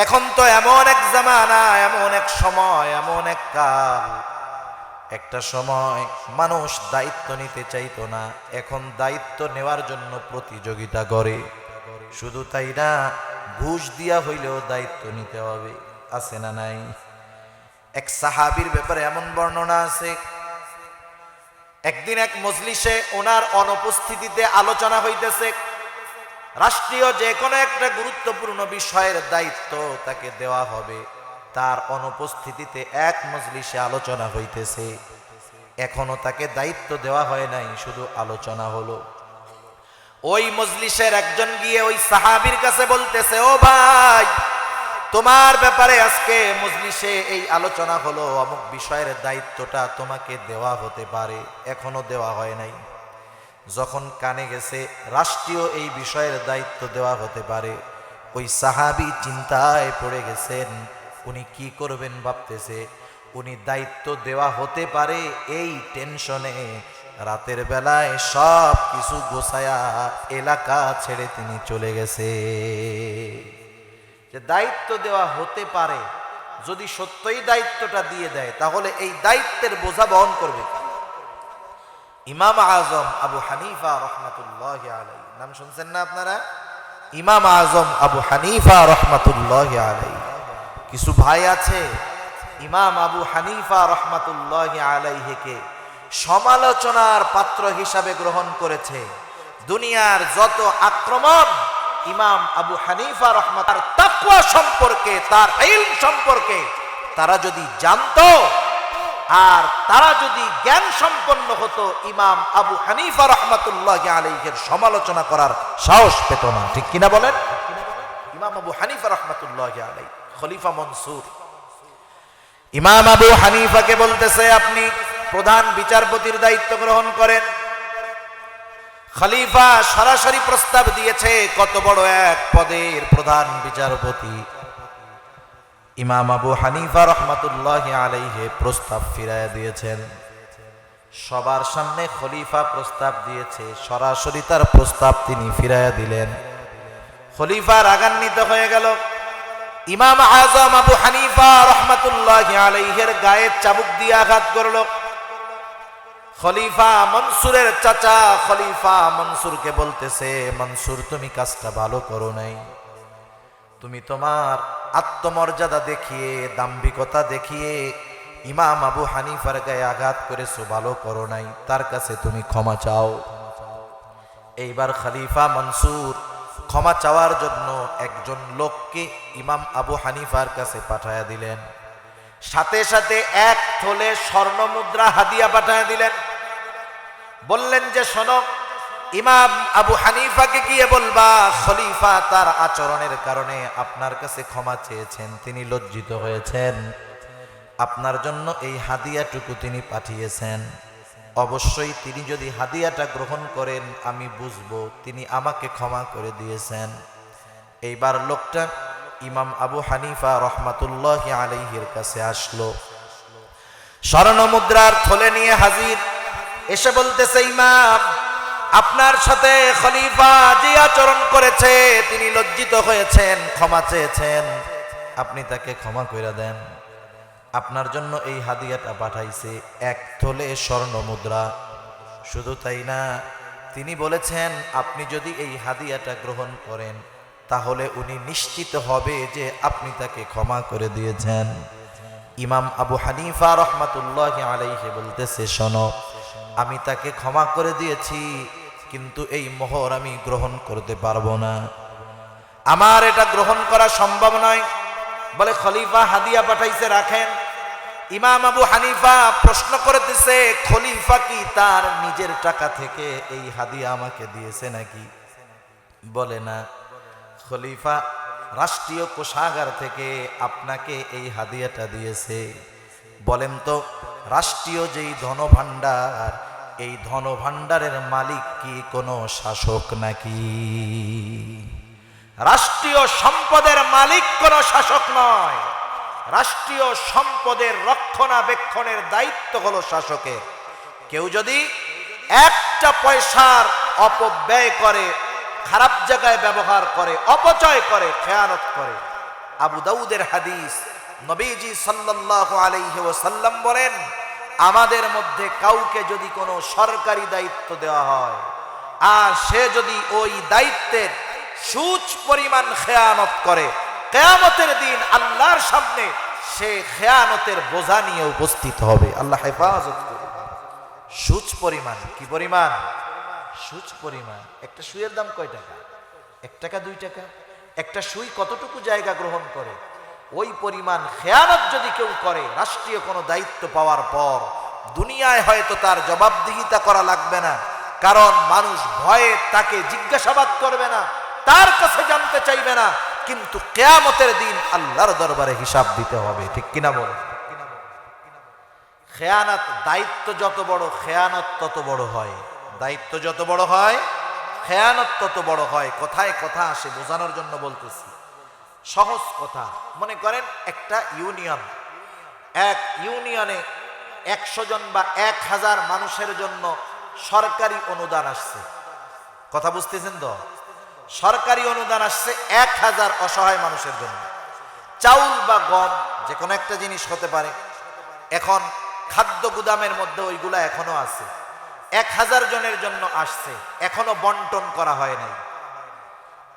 এখন তো এমন এক জামানা, এমন এক সময়, এমন এক কাল, একটা সময় মানুষ দায়িত্ব নিতে চাইতো না, এখন দায়িত্ব নেওয়ার জন্য প্রতিযোগিতা করে। শুধু তাই না, ঘুষ দিয়া হইলেও দায়িত্ব নিতে হবে। আছে না নাই? এক সাহাবীর ব্যাপারে এমন বর্ণনা আছে, একদিন এক মজলিসে ওনার অনুপস্থিতিতে আলোচনা হইতেছে। রাষ্ট্রীয় যে কোনো একটা গুরুত্বপূর্ণ বিষয়ের দায়িত্ব তাকে দেওয়া হবে, তার অনুপস্থিতিতে এক মজলিসে আলোচনা হইতেছে। এখনো তাকে দায়িত্ব দেওয়া হয় নাই, শুধু আলোচনা হলো। ওই মজলিসের একজন গিয়ে ওই সাহাবীর কাছে বলতেছে, ও ভাই, তোমার ব্যাপারে আজকে মজলিসে এই আলোচনা হলো, অমুক বিষয়ের দায়িত্বটা তোমাকে দেওয়া হতে পারে, এখনো দেওয়া হয় নাই। যখন কানে গেছে রাষ্ট্রীয় এই বিষয়ের দায়িত্ব দেওয়া হতে পারে, ওই সাহাবী চিন্তায় পড়ে গেছেন। উনি কি করবেন ভাবতেছে। উনি দায়িত্ব দেওয়া হতে পারে এই টেনশনে রাতের বেলায় সব কিছু গোছায়া এলাকা ছেড়ে তিনি চলে গেছে। যে দায়িত্ব দেওয়া হতে পারে, যদি সত্যই দায়িত্বটা দিয়ে দেয়, তাহলে এই দায়িত্বের বোঝা বহন করবে। ইমাম আজম আবু হানিফা রহমাতুল্লাহি আলাইহি, নাম শুনছেন না আপনারা? ইমাম আজম আবু হানিফা রহমাতুল্লাহি আলাইহি। কিছু ভাই আছে ইমাম আবু হানিফা রহমাতুল্লাহি আলাইহিকে সমালোচনার পাত্র হিসাবে গ্রহণ করেছে। দুনিয়ার যত আক্রমণ ইমাম আবু হানিফা রহমাত, তার তাকওয়া সম্পর্কে, তার ইলম সম্পর্কে তারা যদি জানতো আর তারা যদি জ্ঞান সম্পন্ন হতো, ইমাম আবু হানিফা রহমাতুল্লাহি আলাইহির সমালোচনা করার সাহস পেত না। ঠিক কিনা বলেন? ইমাম আবু হানিফা রহমাতুল্লাহি আলাইহি, খলিফা মনসুর, ইমাম আবু হানিফাকে বলতেছে, আপনি প্রধান বিচারপতির দায়িত্ব গ্রহণ করেন। খলিফা সরাসরি প্রস্তাব দিয়েছে, কত বড় এক পদের প্রধান বিচারপতি। ইমাম আবু হানিফা রহমাতুল্লাহি আলাইহি প্রস্তাব ফিরাইয়া দিয়েছেন। সবার সামনে খলিফা প্রস্তাব দিয়েছে, সরাসরি তার প্রস্তাব তিনি ফিরাইয়া দিলেন। খলিফা রাগান্বিত হয়ে গেল। ইমাম আজম আবু হানিফা রহমাতুল্লাহি আলাইহির গায়ে চাবুক দিয়ে আঘাত করল। খলিফা মনসুরের চাচা খলিফা মনসুরকে বলতেছে, মনসুর, তুমি কাজটা ভালো করো নাই। তুমি তোমার আত্মমর্যাদা দেখিয়ে, দাম্ভিকতা দেখিয়ে ইমাম আবু হানিফার গায়ে আঘাত করেছো, ভালো করো নাই। তার কাছে তুমি ক্ষমা চাও। এইবার খলিফা মনসুর ক্ষমা চাওয়ার জন্য একজন লোককে ইমাম আবু হানিফার কাছে পাঠায়া দিলেন। সাথে সাথে এক থলে স্বর্ণ মুদ্রা হাদিয়া পাঠায়া দিলেন। বললেন যে, শোনো, ইমাম আবু হানিফাকে গিয়ে বলবা, খলিফা তার আচরণের কারণে আপনার কাছে ক্ষমা চেয়েছেন, তিনি লজ্জিত হয়েছেন, আপনার জন্য এই হাদিয়াটুকু তিনি পাঠিয়েছেন। অবশ্যই তিনি যদি হাদিয়াটা গ্রহণ করেন, আমি বুঝবো তিনি আমাকে ক্ষমা করে দিয়েছেন। এইবার লোকটা ইমাম আবু হানিফা রহমাতুল্লাহি আলাইহির কাছে আসলো, স্বর্ণ মুদ্রার থলে নিয়ে হাজির। এসে বলতেছে, ইমাম, আপনার সাথে খলিফা যে আচরণ করেছে, তিনি লজ্জিত হয়েছেন, ক্ষমা চেয়েছেন, আপনি তাকে ক্ষমা করে দেন। আপনার জন্য এই হাদিয়াটা পাঠাইছে, এক থলে স্বর্ণ মুদ্রা। শুধু তাই না, তিনি বলেছেন আপনি যদি এই হাদিয়াটা গ্রহণ করেন, তাহলে উনি নিশ্চিত হবে যে আপনি তাকে ক্ষমা করে দিয়েছেন। ইমাম আবু হানিফা রহমাতুল্লাহি আলাইহি বলতেছে, শোনো, আমি তাকে ক্ষমা করে দিয়েছি, কিন্তু এই মোহর আমি গ্রহণ করতে পারবো না, আমার এটা গ্রহণ করা সম্ভব নয়। বলে খলিফা হাদিয়া পাঠাইছে, রাখেন। ইমাম আবু হানিফা প্রশ্ন করতেছে, খলিফা কি তার নিজের টাকা থেকে এই হাদিয়া আমাকে দিয়েছে নাকি? বলে না, খলিফা রাষ্ট্রীয় কোষাগার থেকে আপনাকে এই হাদিয়াটা দিয়েছে। বলেন তো, রাষ্ট্রীয় যেই ধনভাণ্ডার, এই ধনভাণ্ডারের মালিক কি কোনো শাসক নাকি? রাষ্ট্রীয় সম্পদের মালিক কোনো শাসক নয়, রাষ্ট্রীয় সম্পদের রক্ষণাবেক্ষণের দায়িত্ব হলো শাসকের। কেউ যদি একটা পয়সার অপব্যয় করে, খারাপ জায়গায় ব্যবহার করে, অপচয় করে, খেয়ানত করে, আবু দাউদের হাদিস, নবীজি সাল্লাল্লাহু আলাইহি ওয়াসাল্লাম বলেন, আমাদের মধ্যে কাউকে যদি কোনো সরকারি দায়িত্ব দেওয়া হয় আর সে যদি ওই দায়িত্বের সুচ পরিমাণ খেয়ানত করে, কিয়ামতের দিন আল্লাহর সামনে সে খেয়ানতের বোঝা নিয়ে উপস্থিত হবে। আল্লাহ হেফাজত করুন। সুচ পরিমাণ, কি পরিমাণ? সুচ পরিমাণ। একটা সুইয়ের দাম কয় টাকা? 1 টাকা 2 টাকা? একটা সুই কতটুকু জায়গা গ্রহণ করে? ওই পরিমাণ খেয়ানত যদি কেউ করে, রাষ্ট্রীয় কোনো দায়িত্ব পাওয়ার পর দুনিয়ায় হয়তো তার জবাবদিহিতা করা লাগবে না, কারণ মানুষ ভয়ে তাকে জিজ্ঞাসাবাদ করবে না, তার কাছে জানতে চাইবে না, কিন্তু কিয়ামতের দিন আল্লাহর দরবারে হিসাব দিতে হবে। ঠিক কিনা বলে? খেয়ানত, দায়িত্ব যত বড় খেয়ানত তত বড় হয়, দায়িত্ব যত বড় হয় খেয়ানত তত বড় হয়। কথায় কথা আসে, বোঝানোর জন্য বলতেছি। সহজ কথা, মনে করেন একটা ইউনিয়ন, এক ইউনিয়নে 100 জন বা 1000 মানুষের জন্য সরকারি অনুদান আসছে। কথা বুঝতেছেন তো? সরকারি অনুদান আসছে 1000 অসহায় মানুষের জন্য। চাউল বা গম যে কোনো একটা জিনিস হতে পারে। এখন খাদ্য গুদামের মধ্যে ওইগুলা এখনো আছে, 1000 জনের জন্য আসছে, এখনো বন্টন করা হয় নাই।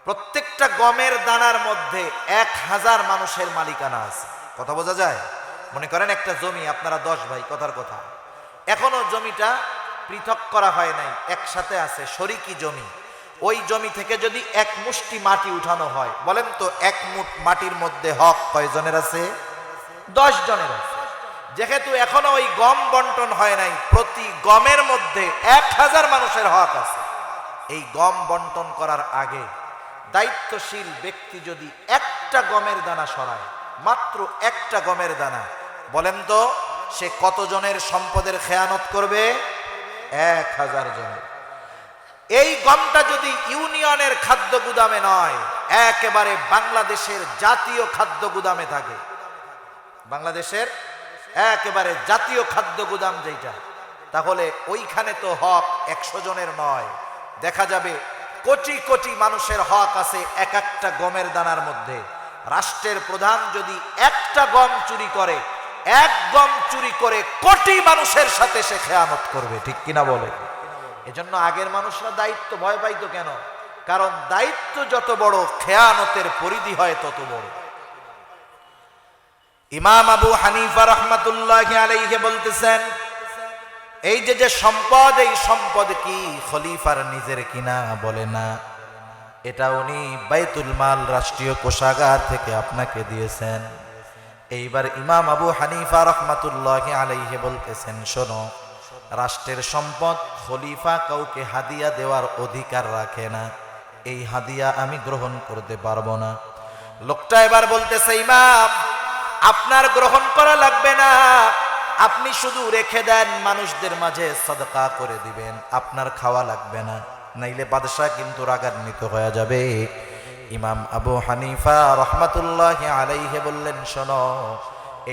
প্রত্যেকটা গমের দানার মধ্যে 1000 মানুষের মালিকানা আছে। কথা বোঝা যায়? মনে করেন একটা জমি, আপনারা 10 ভাই, কথার কথা, এখনো জমিটা পৃথক করা হয় নাই, একসাথে আছে, শরিকি জমি। ওই জমি থেকে যদি 1 মুষ্টি মাটি উঠানো হয়, বলেন তো 1 মুঠ মাটির মধ্যে হক কয়জনের আছে? 10 জনের আছে। যেহেতু এখনো ওই গম বন্টন হয় নাই, প্রতি গমের মধ্যে 1000 মানুষের হক আছে। এই গম বন্টন করার আগে দায়িত্বশীল ব্যক্তি যদি একটা গমের দানা সরায়, মাত্র একটা গমের দানা, বলেন তো সে কতজনের সম্পদের খেয়ানত করবে? 1000 জনের। এই গমটা যদি ইউনিয়নের খাদ্য গুদামে নয়, একেবারে বাংলাদেশের জাতীয় খাদ্য গুদামে থাকে, বাংলাদেশের একেবারে জাতীয় খাদ্য গুদাম যেটা, তাহলে ওইখানে তো হক 100 জনের নয়, দেখা যাবে কোটি কোটি মানুষের হক আছে এক একটা গমের দানার মধ্যে। রাষ্ট্রের প্রধান যদি একটা গম চুরি করে, 1 গম চুরি করে কোটি মানুষের সাথে সে খেয়ানত করবে। ঠিক কিনা বলে? এজন্য আগের মানুষরা দায়িত্ব ভয় পাইত কেন? কারণ দায়িত্ব যত বড়, খেয়ানতের পরিধি হয় তত বড়। ইমাম আবু হানিফা রাহমাতুল্লাহি আলাইহি বলতেছেন, এই যে সম্পদ, এই সম্পদ কি খলিফার নিজের কিনা? বলে না, এটা উনি বাইতুল মাল, রাষ্ট্রীয় কোষাগার থেকে আপনাকে দিয়েছেন। এইবার ইমাম আবু হানিফা রাহমাতুল্লাহি আলাইহি বলতেছেন, শোনো, রাষ্ট্রের সম্পদ খলিফা কাউকে হাদিয়া দেওয়ার অধিকার রাখে না, এই হাদিয়া আমি গ্রহণ করতে পারবো না। লোকটা এবার বলতেছে, ইমাম আপনার গ্রহণ করা লাগবে না, আপনি শুধু রেখে দেন, মানুষদের মাঝে সাদকা করে দিবেন, আপনার খাওয়া লাগবে না, নাইলে বাদশাহ কিন্তু রাগান্বিত হয়ে যাবে। ইমাম আবু হানিফা রাহমাতুল্লাহি আলাইহি বললেন, শোনো,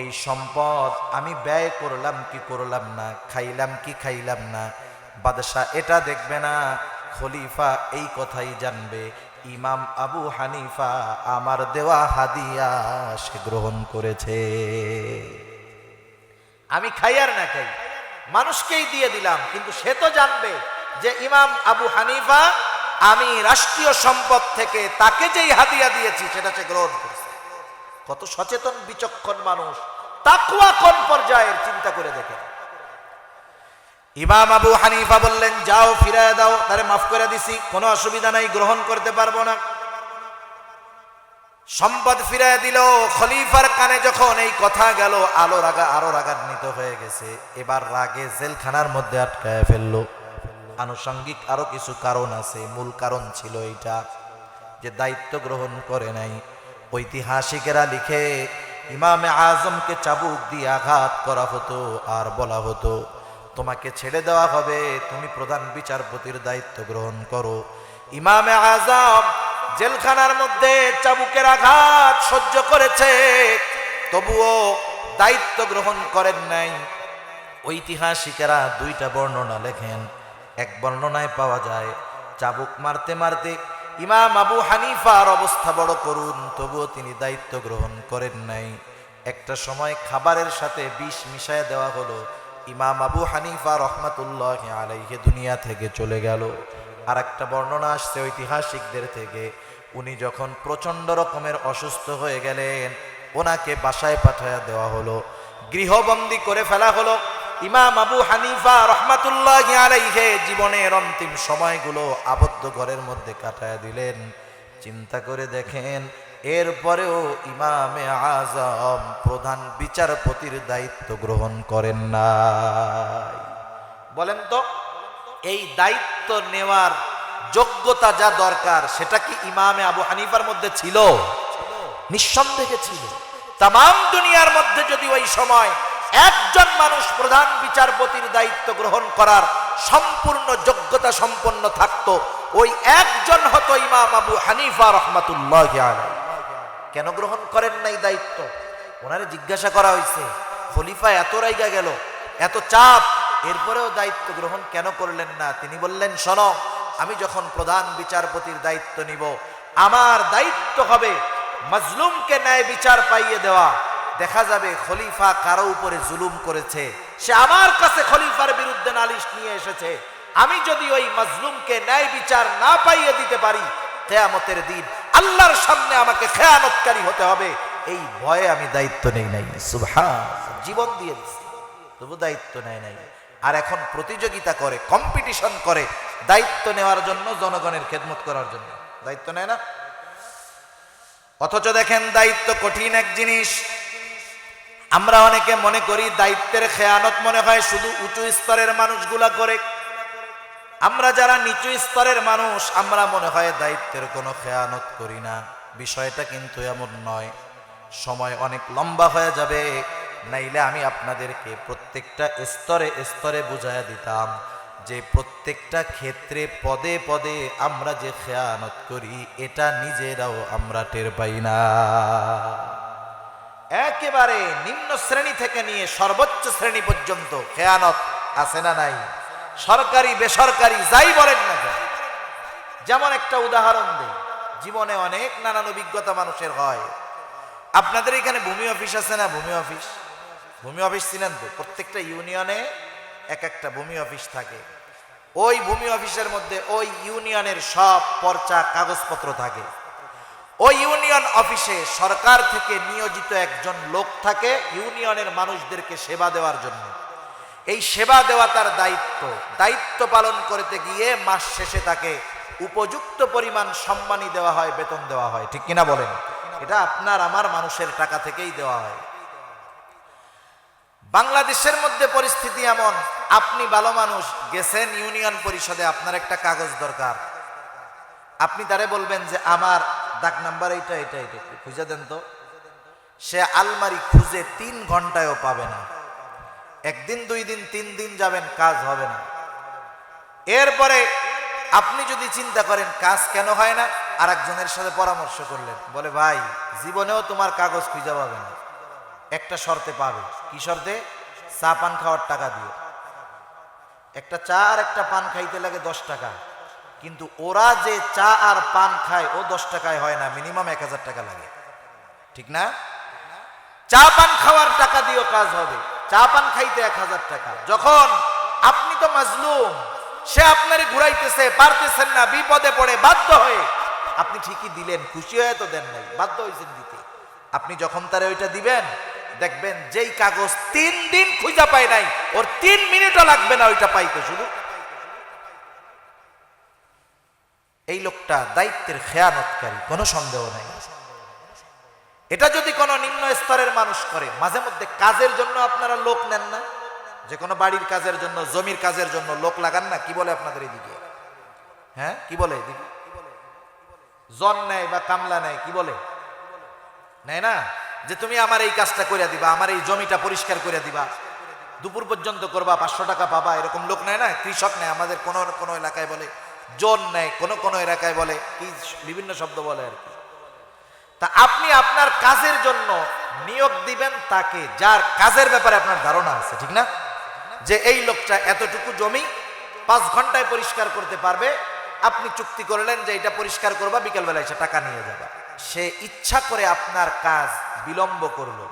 এই সম্পদ আমি ব্যয় করলাম কি করলাম না, খাইলাম কি খাইলাম না, বাদশাহ এটা দেখবে না, খলিফা এই কথাই জানবে, ইমাম আবু হানিফা আমার দেওয়া হাদিয়া সে গ্রহণ করেছে। আমি খাই আর না খাই, মানুষকেই দিয়ে দিলাম, কিন্তু সে তো জানবে যে ইমাম আবু হানিফা আমি রাষ্ট্রীয় সম্পদ থেকে তাকে যেই হাদিয়া দিয়েছি সেটা সে গ্রহণ করেছে। কত সচেতন বিচক্ষণ মানুষ, তাকওয়া কোন পর্যায়ের চিন্তা করে দেখেন। ইমাম আবু হানিফা বললেন, যাও ফিরায় দাও, তারে মাফ করে দিছি, কোনো অসুবিধা নাই, গ্রহণ করতে পারবো না। সম্পদ ফিরায় দিল। খলিফার কানে যখন এই কথা গেল, আরো রাগান্বিত হয়ে গেছে। এবার রাগে জেলখানার মধ্যে আটকায় ফেললো। আনুষঙ্গিক আরো কিছু কারণ আছে, মূল কারণ ছিল এইটা যে দায়িত্ব গ্রহণ করে নাই। ঐতিহাসিকেরা লিখে, ইমামে আজমকে চাবুক দিয়ে আঘাত করা হতো আর বলা হতো, তোমাকে ছেড়ে দেওয়া হবে, তুমি প্রধান বিচারপতির দায়িত্ব গ্রহণ করো। ইমামে আজম জেলখানার মধ্যে চাবুকের আঘাত সহ্য করেছে, তবুও দায়িত্ব গ্রহণ করেন নাই। ঐতিহাসিকেরা দুইটা বর্ণনা লেখেন। এক বর্ণনায় পাওয়া যায়, চাবুক মারতে মারতে ইমাম আবু হানিফার অবস্থা বড় করুন, তবুও তিনি দায়িত্ব গ্রহণ করেন নাই। একটা সময় খাবারের সাথে বিষ মিশায় দেওয়া হলো, ইমাম আবু হানিফা রহমাতুল্লাহি আলাইহি দুনিয়া থেকে চলে গেল। আর একটা বর্ণনা আসছে ঐতিহাসিকদের থেকে, উনি যখন প্রচন্ড রকমের অসুস্থ হয়ে গেলেন, ওনাকে বাসায় পাঠায়া দেওয়া হলো, গৃহবন্দী করে ফেলা হলো। ইমাম আবু হানিফা রহমাতুল্লাহি আলাইহি জীবনের অন্তিম সময়গুলো আবদ্ধ ঘরের মধ্যে কাটায়া দিলেন। চিন্তা করে দেখেন, এরপরেও ইমামে আজম প্রধান বিচারপতির দায়িত্ব গ্রহণ করেন নাই। বলেন তো, এই দায়িত্ব নেওয়ার যোগ্যতা যা দরকার সেটা কি ইমামে আবু হানিফার মধ্যে ছিল? নিঃসন্দেহে ছিল। তামাম দুনিয়ার মধ্যে যদি ওই সময় একজন মানুষ প্রধান বিচারপতির দায়িত্ব গ্রহণ করার সম্পূর্ণ যোগ্যতা সম্পন্ন থাকতো, ওই একজন হতো ইমাম আবু হানিফা রহমাতুল্লাহি আলাইহি। কেন গ্রহণ করেন নাই দায়িত্ব? ওনারে জিজ্ঞাসা করা হয়েছে, খলিফা এত রাইগা গেল, এত চাপ, এরপরেও দায়িত্ব গ্রহণ কেন করলেন না? তিনি বললেন, শোনো, আমি যখন প্রধান বিচারপতির দায়িত্ব নিব, আমার দায়িত্ব হবে মাজলুমকে ন্যায় বিচার পাইয়ে দেওয়া। দেখা যাবে খলিফা কারো উপরে জুলুম করেছে, সে আমার কাছে খলিফার বিরুদ্ধে নালিশ নিয়ে এসেছে, আমি যদি ওই মাজলুমকে ন্যায় বিচার না পাইয়ে দিতে পারি, কিয়ামতের দিন আল্লাহর সামনে আমাকে খেয়ানতকারী হতে হবে, এই ভয়ে আমি দায়িত্ব নেই নাই। সুবহান, জীবন দিয়ে দিছি, তবু দায়িত্ব নেয় নাই। আর এখন প্রতিযোগিতা করে, কম্পিটিশন করে দায়িত্ব নেওয়ার জন্য, জনগণের খেদমত করার জন্য। দায়িত্ব নেয় না। অথচ দেখেন, দায়িত্ব কঠিন এক জিনিস। আমরা অনেকে মনে করি দায়িত্বের খেয়ানত মনে হয় শুধু উঁচু স্তরের মানুষগুলা করে। আমরা যারা নিচু স্তরের মানুষ, আমরা মনে হয় দায়িত্বের কোনো খেয়ানত করি না। বিষয়টা কিন্তু এমন নয়। সময় অনেক লম্বা হয়ে যাবে, নাইলে আমি আপনাদেরকে প্রত্যেকটা স্তরে স্তরে বুঝাইয়া দিতাম যে প্রত্যেকটা ক্ষেত্রে পদে পদে আমরা যে খেয়ানত করি, এটা নিজেরাও আমরা টের পাই না। একেবারে নিম্ন শ্রেণী থেকে নিয়ে সর্বোচ্চ শ্রেণী পর্যন্ত খেয়ানত আছে না নাই? সরকারি বেসরকারি যাই বলেন না কেন। যেমন একটা উদাহরণ দেই, জীবনে অনেক নানান অভিজ্ঞতা মানুষের হয়। আপনাদের এখানে ভূমি অফিস আছে না? ভূমি অফিস ছিলেন তো? প্রত্যেকটা ইউনিয়নে এক একটা ভূমি অফিস থাকে। ওই ভূমি অফিসের মধ্যে ওই ইউনিয়নের সব পর্চা কাগজপত্র থাকে। ওই ইউনিয়ন অফিসে সরকার থেকে নিয়োজিত একজন লোক থাকে ইউনিয়নের মানুষদেরকে সেবা দেওয়ার জন্য। এই সেবা দেওয়া তার দায়িত্ব। দায়িত্ব পালন করতে গিয়ে মাস শেষে তাকে উপযুক্ত পরিমাণ সম্মানী দেওয়া হয়, বেতন দেওয়া হয়। ঠিক কিনা বলেন? এটা আপনার আমার মানুষের টাকা থেকেই দেওয়া হয়। বাংলাদেশের মধ্যে পরিস্থিতি এমন, আপনি ভালো মানুষ, গেছেন ইউনিয়ন পরিষদে, আপনার একটা কাগজ দরকার, আপনি তারে বলবেন যে আমার দাগ নাম্বার এইটা এটা এটা খুঁজে দেন তো। সে আলমারি খুঁজে 3 ঘন্টায়ও পাবে না। একদিন, 2 দিন, 3 দিন যাবেন, কাজ হবে না। এরপরে আপনি যদি চিন্তা করেন কাজ কেন হয় না, আর একজনের সাথে পরামর্শ করলেন, বলে ভাই জীবনেও তোমার কাগজ খুঁজে পাবে না, একটা শর্তে পাবে। কি শর্তে? চা পান খাওয়ার টাকা দিও। একটা চা আর একটা পান খাইতে লাগে 10 টাকা, কিন্তু ওরা যে চা আর পান খায় ও 10 টাকায় হয় না, মিনিমাম 1000 টাকা লাগে। ঠিক না? চা পান খাওয়ার টাকা দিও, কাজ হবে। চা পান খাইতে 1000 টাকা। যখন আপনি তো মাজলুম, সে আপনারে ঘুরাইতেছে, পারতেছেন না, বিপদে পড়ে বাধ্য হয়ে আপনি ঠিকই দিলেন, খুশি হয়ে তো দেন নাই, বাধ্য হয়েছেন দিতে। আপনি যখন তারে ওইটা দিবেন, দেখবেন যেই কাগজ 3 দিন খুঁজে পায় নাই, ওর 3 মিনিটও লাগবে না ওইটা পাইতে। শুধু এই লোকটা দায়িত্বের খেয়ানতকারী, কোনো সন্দেহ নাই। এটা যদি কোনো নিম্ন স্তরের মানুষ করে, মাঝে মধ্যে কাজের জন্য আপনারা লোক নেন না? যে কোনো বাড়ির কাজের জন্য, জমির কাজের জন্য লোক লাগান না? কি বলে আপনাদের এদিকে? হ্যাঁ, কি বলে এদিকে? জন নেয় বা কামলা নেয়, কি বলে? নেয় না? যে তুমি আমার এই কাজটা করে দিবা, আমার এই জমিটা পরিষ্কার করে দিবা, দুপুর পর্যন্ত করবা, 500 টাকা পাবা, এরকম লোক নেয় না? কৃষক নেয়, আমাদের কোন কোন এলাকায় বলে জন নেয়, কোন কোন এলাকায় বলে কি বিভিন্ন শব্দ বলে আর কি। তা আপনি আপনার কাজের জন্য নিয়োগ দিবেন তাকে যার কাজের ব্যাপারে আপনার ধারণা আছে, ঠিক না? যে এই লোকটা এতটুকু জমি 5 ঘন্টায় পরিষ্কার করতে পারবে। আপনি চুক্তি করলেন যে এটা পরিষ্কার করবা, বিকেলবেলা এসে টাকা নিয়ে যাবা। সে ইচ্ছা করে আপনার কাজ বিলম্ব করলো,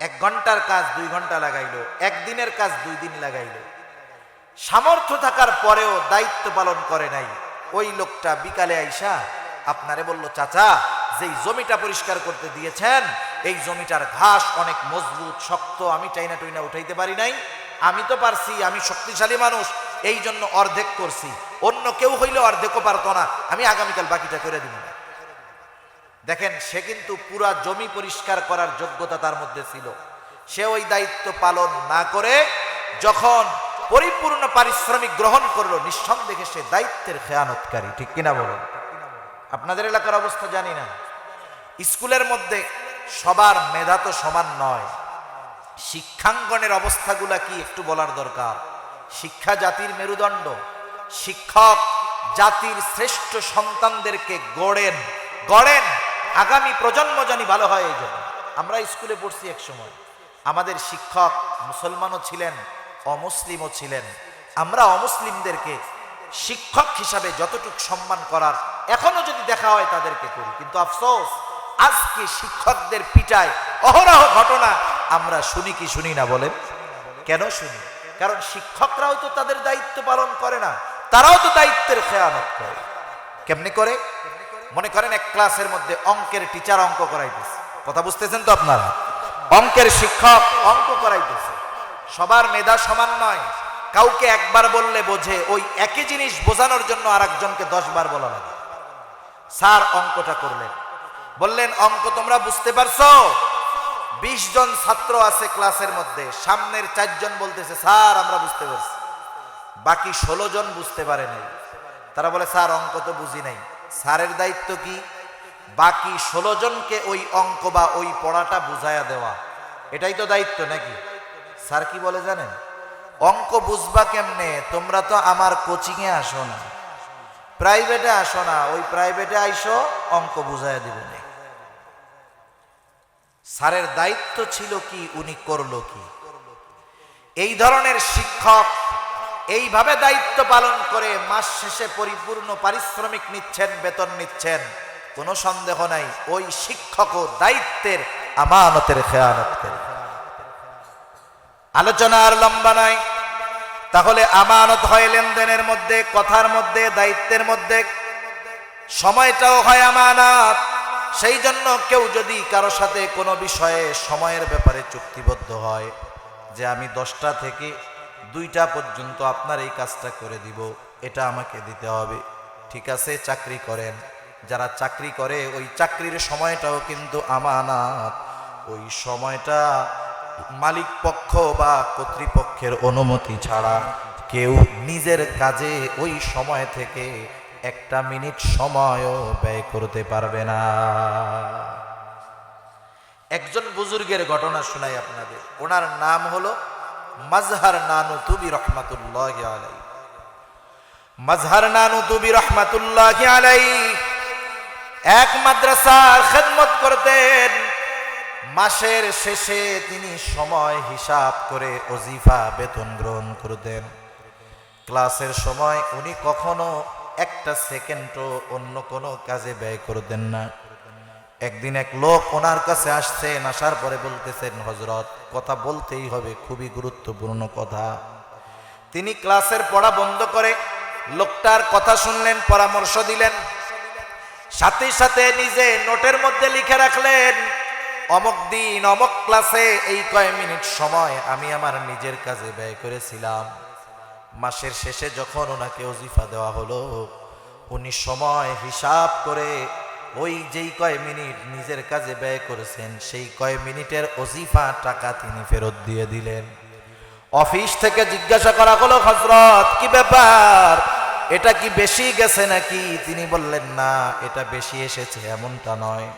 1 ঘন্টার কাজ 2 ঘন্টা লাগাইলো, একদিনের কাজ 2 দিন লাগাইলো, সামর্থ্য থাকার পরেও দায়িত্ব পালন করে নাই। ওই লোকটা বিকালে আইসা আপনারে বলল, চাচা যেই জমিটা পরিষ্কার করতে দিয়েছেন এই জমিটার ঘাস অনেক মজবুত শক্ত, আমি টাইনা টুইনা উঠাইতে পারি নাই, আমি তো পারছি, আমি শক্তিশালী মানুষ, এই জন্য অর্ধেক করছি, অন্য কেউ হইলে অর্ধেকও পারতো না, আমি আগামীকাল বাকিটা করে দিব না। দেখেন, সে কিন্তু পুরা জমি পরিষ্কার করার যোগ্যতা তার মধ্যে ছিল। সে ওই দায়িত্ব পালন না করে যখন পরিপূর্ণ পারিশ্রমিক গ্রহণ করলো, নিঃসন্দেহে সে দায়িত্বের খেয়ানতকারী, ঠিক কিনা বলুন? আপনাদের এলাকার অবস্থা জানি না। স্কুলের মধ্যে সবার মেধা তো সমান নয়। শিক্ষাঙ্গনের অবস্থাগুলা কি একটু বলার দরকার। শিক্ষা জাতির মেরুদণ্ড। শিক্ষক জাতির শ্রেষ্ঠ সন্তানদেরকে গড়েন আগামী প্রজন্ম জানি ভালো হয়। এই জন্য আমরা স্কুলে পড়ছি, এক সময় আমাদের শিক্ষক মুসলমানও ছিলেন, অমুসলিমও ছিলেন। আমরা অমুসলিমদেরকে শিক্ষক হিসাবে যতটুকু সম্মান করার এখনো যদি দেখা হয় তাদেরকে করি, কিন্তু আফসোস আজকে শিক্ষকদের পিটায় অহরহ ঘটনা আমরা শুনি কি শুনি না বলেন? কেন শুনি? কারণ শিক্ষকরাও তো তাদের দায়িত্ব পালন করে না, তারাও তো দায়িত্বের খেয়ানত করে। কেমনে করে? মনে করেন এক ক্লাসের মধ্যে অঙ্কের টিচার অঙ্ক করাইতেছে, কথা বুঝতেছেন তো আপনারা? অঙ্কের শিক্ষক অঙ্ক করাইতেছে, সবার মেধা সমান নয়, কাউকে একবার বললে বোঝে, ওই একই জিনিস বোঝানোর জন্য আরেকজনকে 10 বার বলা লাগে। স্যার অঙ্কটা করলেন, বললেন অঙ্ক তোমরা বুঝতে পারছো? 20 জন ছাত্র আছে ক্লাসের মধ্যে, সামনের 4 জন বলতেছে স্যার আমরা বুঝতে পারছি, বাকি 16 জন বুঝতে পারে নাই। তারা বলে স্যার অঙ্ক তো বুঝি নাই। স্যারের দায়িত্ব কি? বাকি 16 জনকে ওই অঙ্ক বা ওই পড়াটা বুঝাইয়া দেওয়া, এটাই তো দায়িত্ব নাকি? স্যার কি বলে জানেন? অঙ্ক বুঝবা কেমনে? তোমরা তো আমার কোচিংয়ে আসো না, প্রাইভেটে আসো না, ওই প্রাইভেটে আইসো, অঙ্ক বুঝাইয়া দিব না। স্যারের দায়িত্ব ছিল কি, উনি করলো কি? এই ধরনের শিক্ষক এইভাবে দায়িত্ব পালন করে মাস শেষে পরিপূর্ণ পারিশ্রমিক নিচ্ছেন, বেতন নিচ্ছেন, কোনো সন্দেহ নাই ওই শিক্ষকও দায়িত্বের আমানতের খেয়ানত করে। আলোচনা আর লম্বা নাই। তাহলে আমানত হয় লেনদেনের মধ্যে, কথার মধ্যে, দায়িত্বের মধ্যে, সময়টাও হয় আমানত। সেই জন্য কেউ যদি কারো সাথে কোনো বিষয়ে সময়ের ব্যাপারে চুক্তিবদ্ধ হয় যে আমি 10টা থেকে 2টা পর্যন্ত আপনার এই কাজটা করে দিব, এটা আমাকে দিতে হবে, ঠিক আছে, চাকরি করেন। যারা চাকরি করে ওই চাকরির সময়টাও কিন্তু আমানত। ওই সময়টা মালিক পক্ষ বা কর্তৃপক্ষের অনুমতি ছাড়া কেউ নিজের কাজে ওই সময় থেকে 1টা মিনিট সময়ও ব্যয় করতে পারবে না। একজন বুজুর্গের ঘটনা শোনাই আপনাদের। ওনার নাম হলো মাজহার নানুতুবি রহমাতুল্লাহি আলাইহি। মাজহার নানুতুবি রহমাতুল্লাহি আলাইহি এক মাদ্রাসার খেদমত করতেন। মাসের শেষে তিনি সময় হিসাব করে ওজিফা বেতন গ্রহণ করতেন। ক্লাসের সময় উনি কখনো 1টা সেকেন্ডও অন্য কোনো কাজে ব্যয় করতেন না। একদিন এক লোক ওনার কাছে আসছেন, আসার পরে বলতেছেন হযরত কথা বলতেই হবে, খুবই গুরুত্বপূর্ণ কথা। তিনি ক্লাসের পড়া বন্ধ করে লোকটার কথা শুনলেন, পরামর্শ দিলেন, সাথে সাথে নিজে নোটের মধ্যে লিখে রাখলেন অমুক দিন অমুক ক্লাসে এই কয় মিনিট সময় আমি আমার নিজের কাজে ব্যয় করেছিলাম। মাসের শেষে যখন ওনাকে ওজিফা দেওয়া হলো, উনি সময় হিসাব করে ওই যেই কয় মিনিট নিজের কাজে ব্যয় করেছেন সেই কয় মিনিটের ওজিফা টাকা তিনি ফেরত দিয়ে দিলেন। অফিস থেকে জিজ্ঞাসা করা হলো, হযরত কি ব্যাপার, এটা কি বেশি গেছে নাকি? তিনি বললেন, না, এটা বেশি এসেছে এমনটা নয়,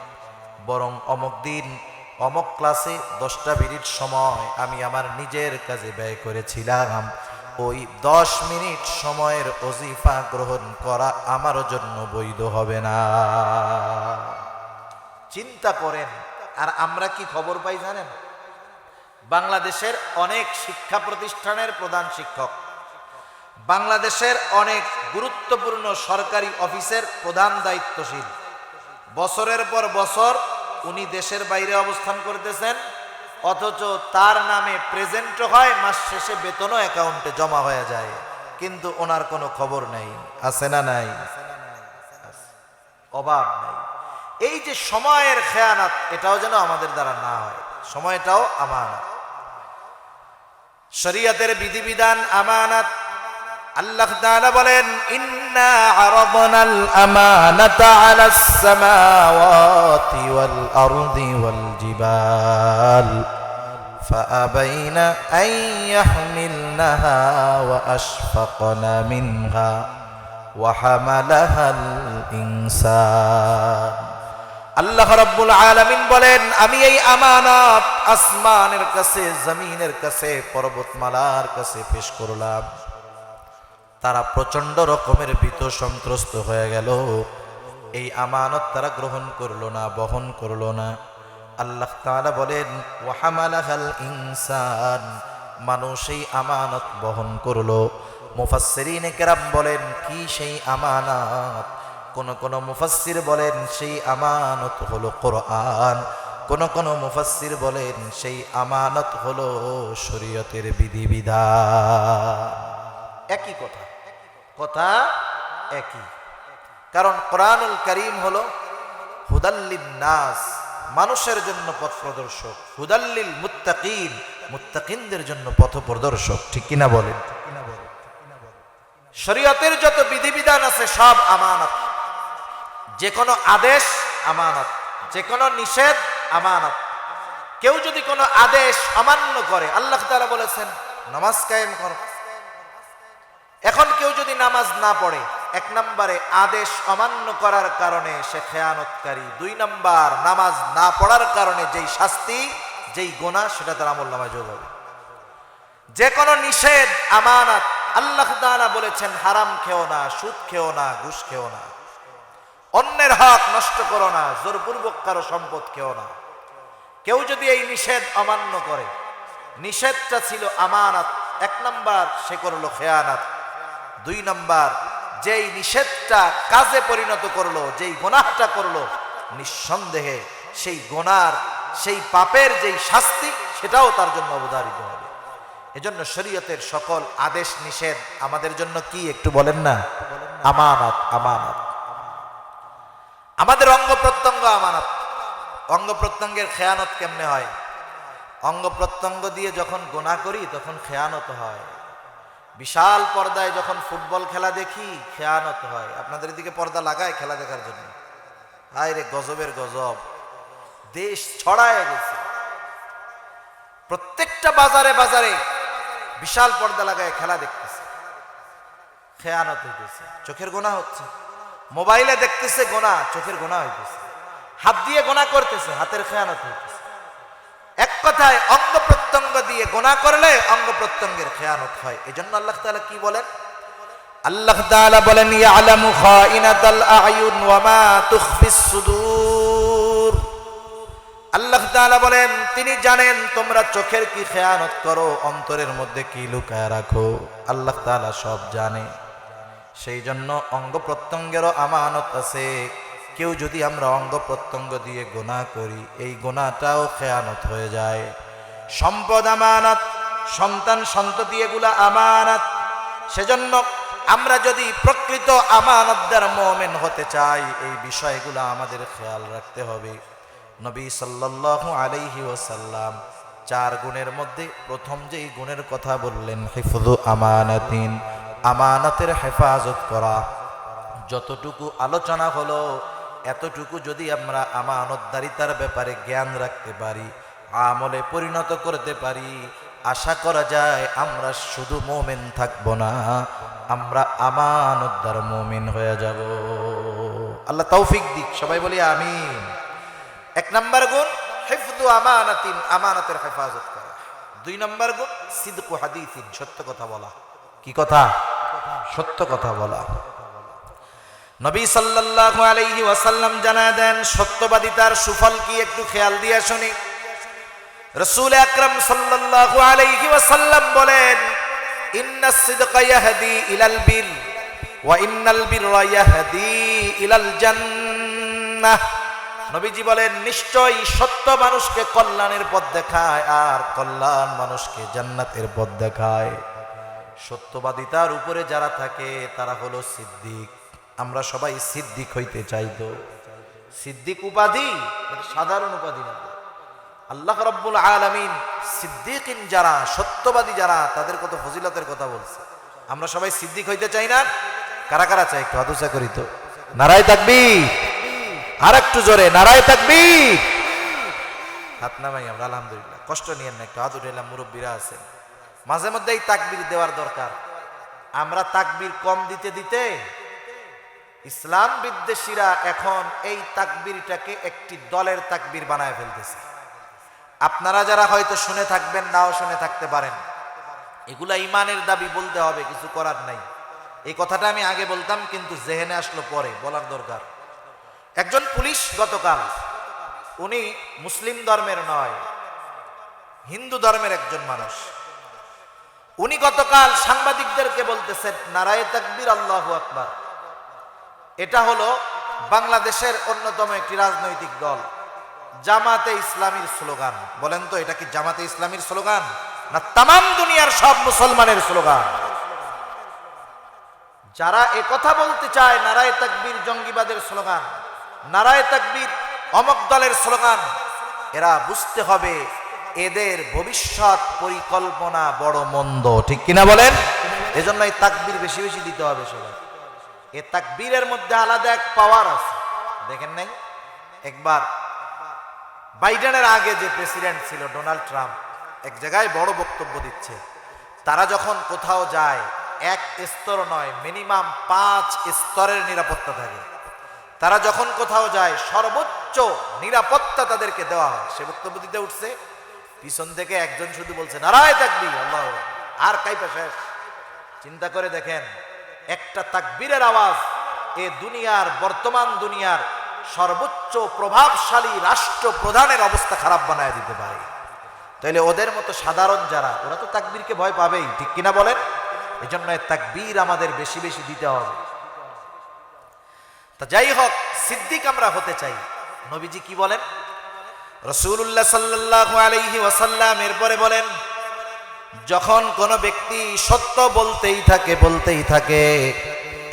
বরং অমুক দিন অমুক ক্লাসে 10টা মিনিট সময় আমি আমার নিজের কাজে ব্যয় করেছিলাম, ওই 10 মিনিট সময়ের ওজিফা গ্রহণ করা আমার জন্য বৈধ হবে না। চিন্তা করেন। আর আমরা কি খবর পাই জানেন? বাংলাদেশের অনেক শিক্ষা প্রতিষ্ঠানের প্রধান শিক্ষক, বাংলাদেশের অনেক গুরুত্বপূর্ণ সরকারি অফিসের প্রধান দায়িত্বশীল, বছরের পর বছর উনি দেশের বাইরে অবস্থান করতেছেন, অথচ তার নামে প্রেজেন্টও হয়, মাস শেষে বেতনও অ্যাকাউন্টে জমা হয়ে যায়, কিন্তু ওনার কোনো খবর নেই। আছে না নাই? অভাব নাই। এই যে সময়ের খেয়ানত, এটাও যেন আমাদের দ্বারা না হয়। সময়টাও আমানত, শরীয়তের বিধিবিধান আমানত। আল্লাহ তাআলা বলেন, ইন্না আরাদনাল আমানাতা আলাস সামাওয়াতি ওয়াল আরদি ওয়াল জিবাল ফাআবাইনা আন ইয়াহমিলনাহা ওয়া আশফাকনা মিনহা ওয়া হামালাহাল ইনসান। আল্লাহ রাব্বুল আলামিন বলেন, আমি এই আমানত আসমানের কাছে, জমিনের কাছে, পর্বতমালার কাছে পেশ করলাম। তারা প্রচন্ড রকমের ভীত সন্ত্রস্ত হয়ে গেল। এই আমানত তারা গ্রহণ করলো না, বহন করলো না। আল্লাহ তাআলা বলেন, ওয়া হামালাহাল ইনসান, মানুষ এই আমানত বহন করলো। মুফাসসিরিনে কেরাম বলেন, কি সেই আমানত? কোন মুফাসসির বলেন সেই আমানত হলো কোরআন, কোন মুফাসসির বলেন সেই আমানত হলো শরীয়তের বিধিবিধান। একই কথা, কথা একই। কারণ কোরআনুল কারীম হলো হুদাল্লিন নাস, মানুষের জন্য পথ প্রদর্শক, হুদাল্লিল মুত্তাকিন, মুত্তাকিনদের জন্য পথ প্রদর্শক। ঠিক কিনা বলেন? শরীয়তের যত বিধিবিধান আছে সব আমানত। যে কোনো আদেশ আমানত, যে কোনো নিষেধ আমানত। কেউ যদি কোনো আদেশ অমান্য করে, আল্লাহ তাআলা বলেছেন নামাজ কায়েম করো। এখন কেউ যদি নামাজ না পড়ে, 1 নম্বরে আদেশ অমান্য করার কারণে সে খেয়ানতকারী, 2 নম্বর নামাজ না পড়ার কারণে যেই শাস্তি, যেই গুনাহ, সেটা তার আমলনামায় যোগ হবে। যে কোনো নিষেধ আমানত। আল্লাহ তাআলা বলেছেন হারাম খেও না, সুদ খেও না, ঘুষ খেও না, অন্যের হক নষ্ট করো না, জোরপূর্বক কারো সম্পদ খেও না। কেউ যদি এই নিষেধ অমান্য করে, নিষেধটা ছিল আমানত, 1 নম্বর সে করলো খেয়ানত। 2 নম্বর, যেই নিষেধটা কাজে পরিণত করলো, যেই গুনাহটা করলো, নিঃসন্দেহে সেই গুনার, সেই পাপের যেই শাস্তি, সেটাও তার জন্য অবধারিত হবে। এজন্য শরীয়তের সকল আদেশ নিষেধ আমাদের জন্য কি একটু বলেন না? আমানত, আমানত। আমাদের অঙ্গ প্রত্যঙ্গ আমানত। অঙ্গ প্রত্যঙ্গের খেয়ানত কেমনে হয়? অঙ্গ প্রত্যঙ্গ দিয়ে যখন গুনাহ করি তখন খেয়ানত হয়। বিশাল পর্দায় যখন ফুটবল খেলা দেখি খেয়ানত হয়। আপনাদের এদিকে পর্দা লাগায় খেলা দেখার জন্য? হায় রে, গজবের গজব, দেশ ছড়ায় গেছে। প্রত্যেকটা বাজারে বাজারে বিশাল পর্দা লাগায় খেলা দেখতেছে, খেয়ানত হইতেছে, চোখের গুনাহ হচ্ছে। মোবাইলে দেখতেছে গুনাহ, চোখের গুনাহ হইতেছে। হাত দিয়ে গুনাহ করতেছে, হাতের খেয়ানত হইতেছে। এক কথায় অঙ্গ প্রত্যঙ্গ দিয়ে গুনাহ করলে অঙ্গ প্রত্যঙ্গের খেয়ানত হয়। এজন্য আল্লাহ তাআলা কি বলেন? আল্লাহ তাআলা বলেন, ইয়ালামু খাইনাতাল আয়ুন ওয়া মা তুখফিস সুদূর। আল্লাহ তাআলা বলেন, তিনি জানেন তোমরা চোখের কি খেয়ানত করো, অন্তরের মধ্যে কি লুকায় রাখো। আল্লাহ তাআলা সব জানে। সেই জন্য অঙ্গ প্রত্যঙ্গেরও আমানত আছে। কেউ যদি আমরা অঙ্গ প্রত্যঙ্গ দিয়ে গুনাহ করি, এই গুনাহটাও খেয়ানত হয়ে যায়। সম্পদ আমানত, সন্তান সন্ততি এগুলা আমানত। সেজন্য আমরা যদি প্রকৃত আমানতদার মুমিন হতে চাই, এই বিষয়গুলো আমাদের খেয়াল রাখতে হবে। নবী সাল্লাল্লাহু আলাইহি ওয়াসাল্লাম 4 গুণের মধ্যে প্রথম যেই গুণের কথা বললেন, হিফযু আমানাতিন, আমানতের হেফাজত করা। যতটুকু আলোচনা হলো এতটুকু যদি আমরা আমানতদারিতার ব্যাপারে জ্ঞান রাখতে পারি, আমলে পরিণত করতে পারি, আশা করা যায় আমরা শুধু মুমিন থাকব না, আমরা আমানতদার মুমিন হয়ে যাব। আল্লাহ তৌফিক দিক, সবাই বলি আমিন। 1 নম্বর গুণ হিফযু আমানাতিন, আমানতের হেফাজত করা। 2 নম্বর গুণ সিদকু হাদিসিন, সত্য কথা বলা। কি কথা? সত্য কথা বলা। নবী সাল্লাল্লাহু আলাইহি ওয়াসাল্লাম জানায় দেন সত্যবাদিতার সুফল কি, একটু খেয়াল দিয়ে শুনি। রাসূল আকরাম সাল্লাল্লাহু আলাইহি ওয়াসাল্লাম বলেন, ইন্নাস সিদকা ইয়াহদি ইলাল বির ওয়া ইন্নাল বিররা ইয়াহদি ইলাল জান্নাহ। নবীজি বলেন, নিশ্চয়ই সত্য মানুষকে কল্যাণের পথ দেখায় আর কল্যাণ মানুষকে জান্নাতের পথ দেখায়। সত্যবাদিতার উপরে যারা থাকে তারা হলো সিদ্দিক। আমরা সবাই সিদ্দিক হইতে চাই। তো সিদ্দিক উপাধি এটা সাধারণ উপাধি না। আল্লাহ রাব্বুল আলামিন সিদ্দিকিন যারা, সত্যবাদী যারা, তাদের কত ফজিলতের কথা বলছে। আমরা সবাই সিদ্দিক হইতে চাই না? কারা কারা চাই একটু আদুসা করি তো। নারায়ে তাকবীর, আর একটু জোরে নারায়ে তাকবীর। হাত নামাই আমরা, আলহামদুলিল্লাহ। কষ্ট নিয়েন না, একটু হাত উঠাইলাম, মুরব্বীরা আছেন। মাঝে মধ্যে এই তাকবীর দেওয়ার দরকার। আমরা তাকবীর কম দিতে দিতে ইসলাম বিদ্বেষীরা এখন এই তাকবীরটাকে একটি দলের তাকবীর বানায় ফেলতেছে। আপনারা যারা হয়তো শুনে থাকবেন, নাও শুনে থাকতে পারেন, এগুলা ইমানের দাবি, বলতে হবে, কিছু করার নাই। এই কথাটা আমি আগে বলতাম কিন্তু জেহেনে আসলো পরে, বলার দরকার। একজন পুলিশ গতকাল, উনি মুসলিম ধর্মের নয়, হিন্দু ধর্মের একজন মানুষ, উনি গতকাল সাংবাদিকদেরকে বলতেছেন নারায়ে তাকবীর, আল্লাহু আকবার। এটা হলো বাংলাদেশের অন্যতম একটি রাজনৈতিক দল জামাতে ইসলামীর স্লোগান। বলেন তো, এটা কি জামাতে ইসলামীর স্লোগান না তামাম দুনিয়ার সব মুসলমানের স্লোগান? যারা এ কথা বলতে চায় নারায়ে তাকবীর জঙ্গিবাদের স্লোগান, নারায়ে তাকবীর অমক দলের স্লোগান, এরা বুঝতে হবে এদের ভবিষ্যৎ পরিকল্পনা বড় মন্দ। ঠিক কিনা বলেন? এজন্য এই তাকবীর বেশি বেশি দিতে হবে সবাই। এই তাকবীরের মধ্যে আলাদা এক পাওয়ার আছে, দেখেন নাই? একবার বাইডেনের আগে যে প্রেসিডেন্ট ছিল ডোনাল্ড ট্রাম্প, এক জায়গায় বড় বক্তব্য দিচ্ছে। তারা যখন কোথাও যায়, 1 স্তর নয়, মিনিমাম 5 স্তরের নিরাপত্তা থাকে। তারা যখন কোথাও যায় সর্বোচ্চ নিরাপত্তা তাদেরকে দেওয়া হয়। সে বক্তব্য দিতে উঠছে, পিছন থেকে একজন শুধু বলছে নারায়ে তাকবীর, আল্লাহু আকবার, আর কাইপা শেষ। চিন্তা করে দেখেন, একটা তাকবীরের আওয়াজ এ দুনিয়ার, বর্তমান দুনিয়ার সর্বোচ্চ প্রভাবশালী রাষ্ট্রপ্রধানের অবস্থা খারাপ বানায় দিতে পারে। তাইলে ওদের মতো সাধারণ যারা, ওরা তো তাকবীরকে ভয় পাবেই। ঠিক কিনা বলেন? এজন্য তাকবীর আমাদের বেশি বেশি দিতে হবে। তা যাই হোক, সিদ্দিক আমরা হতে চাই। নবীজি কি বলেন? রাসূলুল্লাহ সাল্লাল্লাহু আলাইহি ওয়াসাল্লাম এরপরে বলেন, যখন কোনো ব্যক্তি সত্য বলতেই থাকে,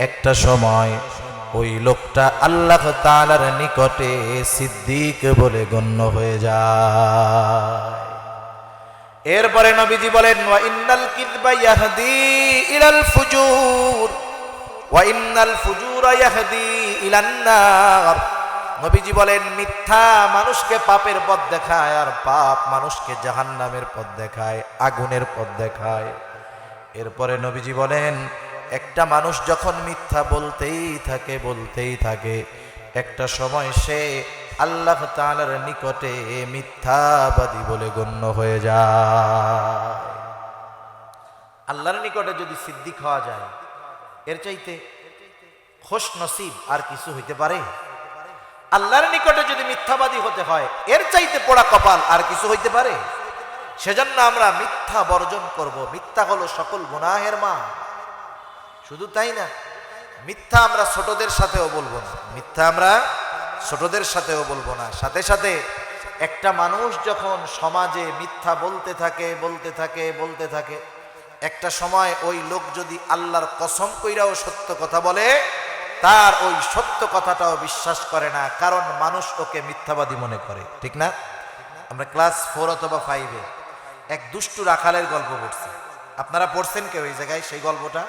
একটা সময় ওই লোকটা আল্লাহ তাআলার নিকটে সিদ্দিক বলে গণ্য হয়ে যায়। এরপরে নবীজি বলেন, ওয়া ইন্নাল কিযবা ইয়াহদি ইলাল ফুজুর ওয়া ইন্নাল ফুজুরা ইয়াহদি ইলান নার। নবীজি বলেন, মিথ্যা মানুষকে পাপের পথ দেখায় আর পাপ মানুষকে জাহান্নামের পথ দেখায়, আগুনের পথ দেখায়। এরপরে নবীজি বলেন, একটা মানুষ যখন মিথ্যা বলতেই থাকে, একটা সময় সে আল্লাহ তাআলার নিকটে মিথ্যাবাদী বলে গণ্য হয়ে যায়। আল্লাহর নিকটে যদি সিদ্দিক হওয়া যায়, এর চাইতে খুশ নসিব আর কিছু হইতে পারে? আল্লাহর নিকটে যদি মিথ্যাবাদী হতে হয়, এর চাইতে পোড়া কপাল আর কিছু হইতে পারে? সেজন্য আমরা মিথ্যা বর্জন করব। মিথ্যা হলো সকল গুনাহের মা। শুধু তাই না, মিথ্যা আমরা ছোটদের সাথেও বলবো না, মিথ্যা আমরা ছোটদের সাথেও বলবো না। সাথে সাথে একটা মানুষ যখন সমাজে মিথ্যা বলতে থাকে, একটা সময় ওই লোক যদি আল্লাহর কসম কইরাও সত্য কথা বলে, তার ওই সত্য কথাটাও বিশ্বাস করে না, কারণ মানুষ ওকে মিথ্যাবাদী মনে করে। ঠিক না? আমরা ক্লাস 4 অথবা 5-এ এক দুষ্টু রাখালের গল্প পড়ছি। আপনারা পড়ছেন কেউ এই জায়গায় সেই গল্পটা?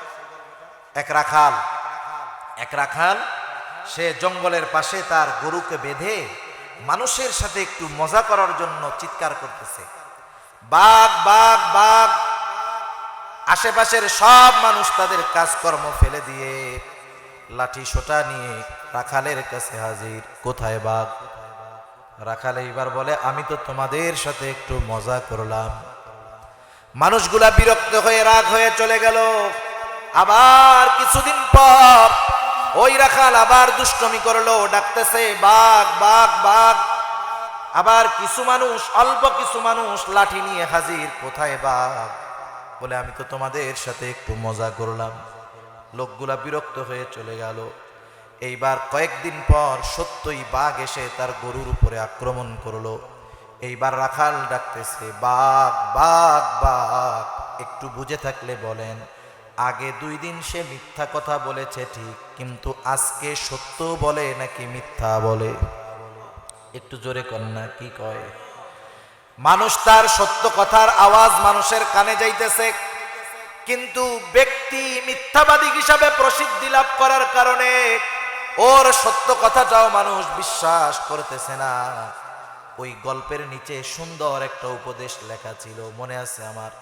এক রাখাল সে জঙ্গলের পাশে তার গরুকে বেঁধে মানুষের সাথে একটু মজা করার জন্য চিৎকার করতেছে, বাঘ বাঘ বাঘ। আশেপাশের সব মানুষ তাদের কাজকর্ম ফেলে দিয়ে লাঠি সোটা নিয়ে রাখালের কাছে হাজির। কোথায় বাঘ? রাখাল এইবার বলে, আমি তো তোমাদের সাথে একটু মজা করলাম। মানুষগুলা বিরক্ত হয়ে রাগ হয়ে চলে গেল। আবার কিছুদিন পর ওই রাখাল আবার দুষ্টমি করলো, ডাকতেছে বাঘ বাঘ বাঘ। আবার অল্প কিছু মানুষ লাঠি নিয়ে হাজির। কোথায় বাঘ? বলে, আমি তো তোমাদের সাথে একটু মজা করলাম। লোকগুলা বিরক্ত হয়ে চলে গেল। এইবার কয়েকদিন পর সত্যই বাঘ এসে তার গরুর উপরে আক্রমণ করলো। এইবার রাখাল ডাকতেছে বাঘ বাঘ বাঘ। একটু বুঝে থাকলে বলেন, আগে 2 দিন সে মিথ্যা কথা বলেছে ঠিক, কিন্তু আজকে সত্য বলে নাকি মিথ্যা বলে? একটু জোরে কন্যা কি কয়? মানুষ তার সত্য কথার আওয়াজ মানুষের কানে যাইতেছে, কিন্তু ব্যক্তি মিথ্যাবাদী হিসাবে প্রসিদ্ধি লাভ করার কারণে ওর সত্য কথাটাও মানুষ বিশ্বাস করতেছে না। ওই গল্পের নিচে সুন্দর একটা উপদেশ লেখা ছিল, মনে আছে আমার?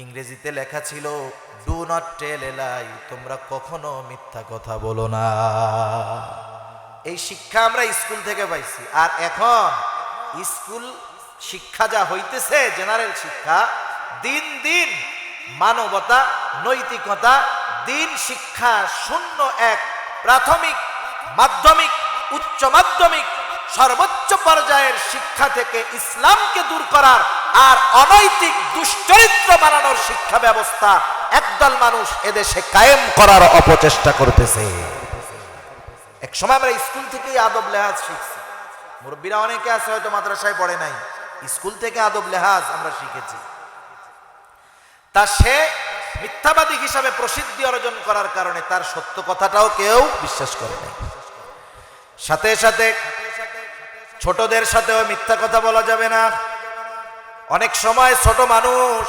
ইংরেজিতে লেখা ছিল, ডু নট টেল এ লাই। তোমরা কখনো মিথ্যা কথা বলো না। এই শিক্ষা আমরা স্কুল থেকে পাইছি। আর এখন স্কুল শিক্ষা যা হইতেছে, জেনারেল শিক্ষা, দিন দিন মানবতা, নৈতিকতা, দিন শিক্ষা শূন্য। এক প্রাথমিক, মাধ্যমিক, উচ্চ মাধ্যমিক, সর্বোচ্চ পর্যায়ের শিক্ষা থেকে ইসলামকে দূর করার আর অনৈতিক দুশ্চরিত্র বানানোর শিক্ষা ব্যবস্থা একদল মানুষ এদেশে কায়েম করার অপচেষ্টা করতেছে। এক সময় আমরা স্কুল থেকেই আদব লেহাজ শিখছি। মুরব্বীরা অনেকে আছে হয়তো মাদ্রাসায় পড়ে নাই, স্কুল থেকে আদব লেহাজ আমরা শিখেছি। তা সে মিথ্যাবাদী হিসাবে প্রসিদ্ধি অর্জন করার কারণে তার সত্য কথাটাও কেউ বিশ্বাস করে নাই। সাথে সাথে ছোটদের সাথেও মিথ্যা কথা বলা যাবে না। অনেক সময় ছোট মানুষ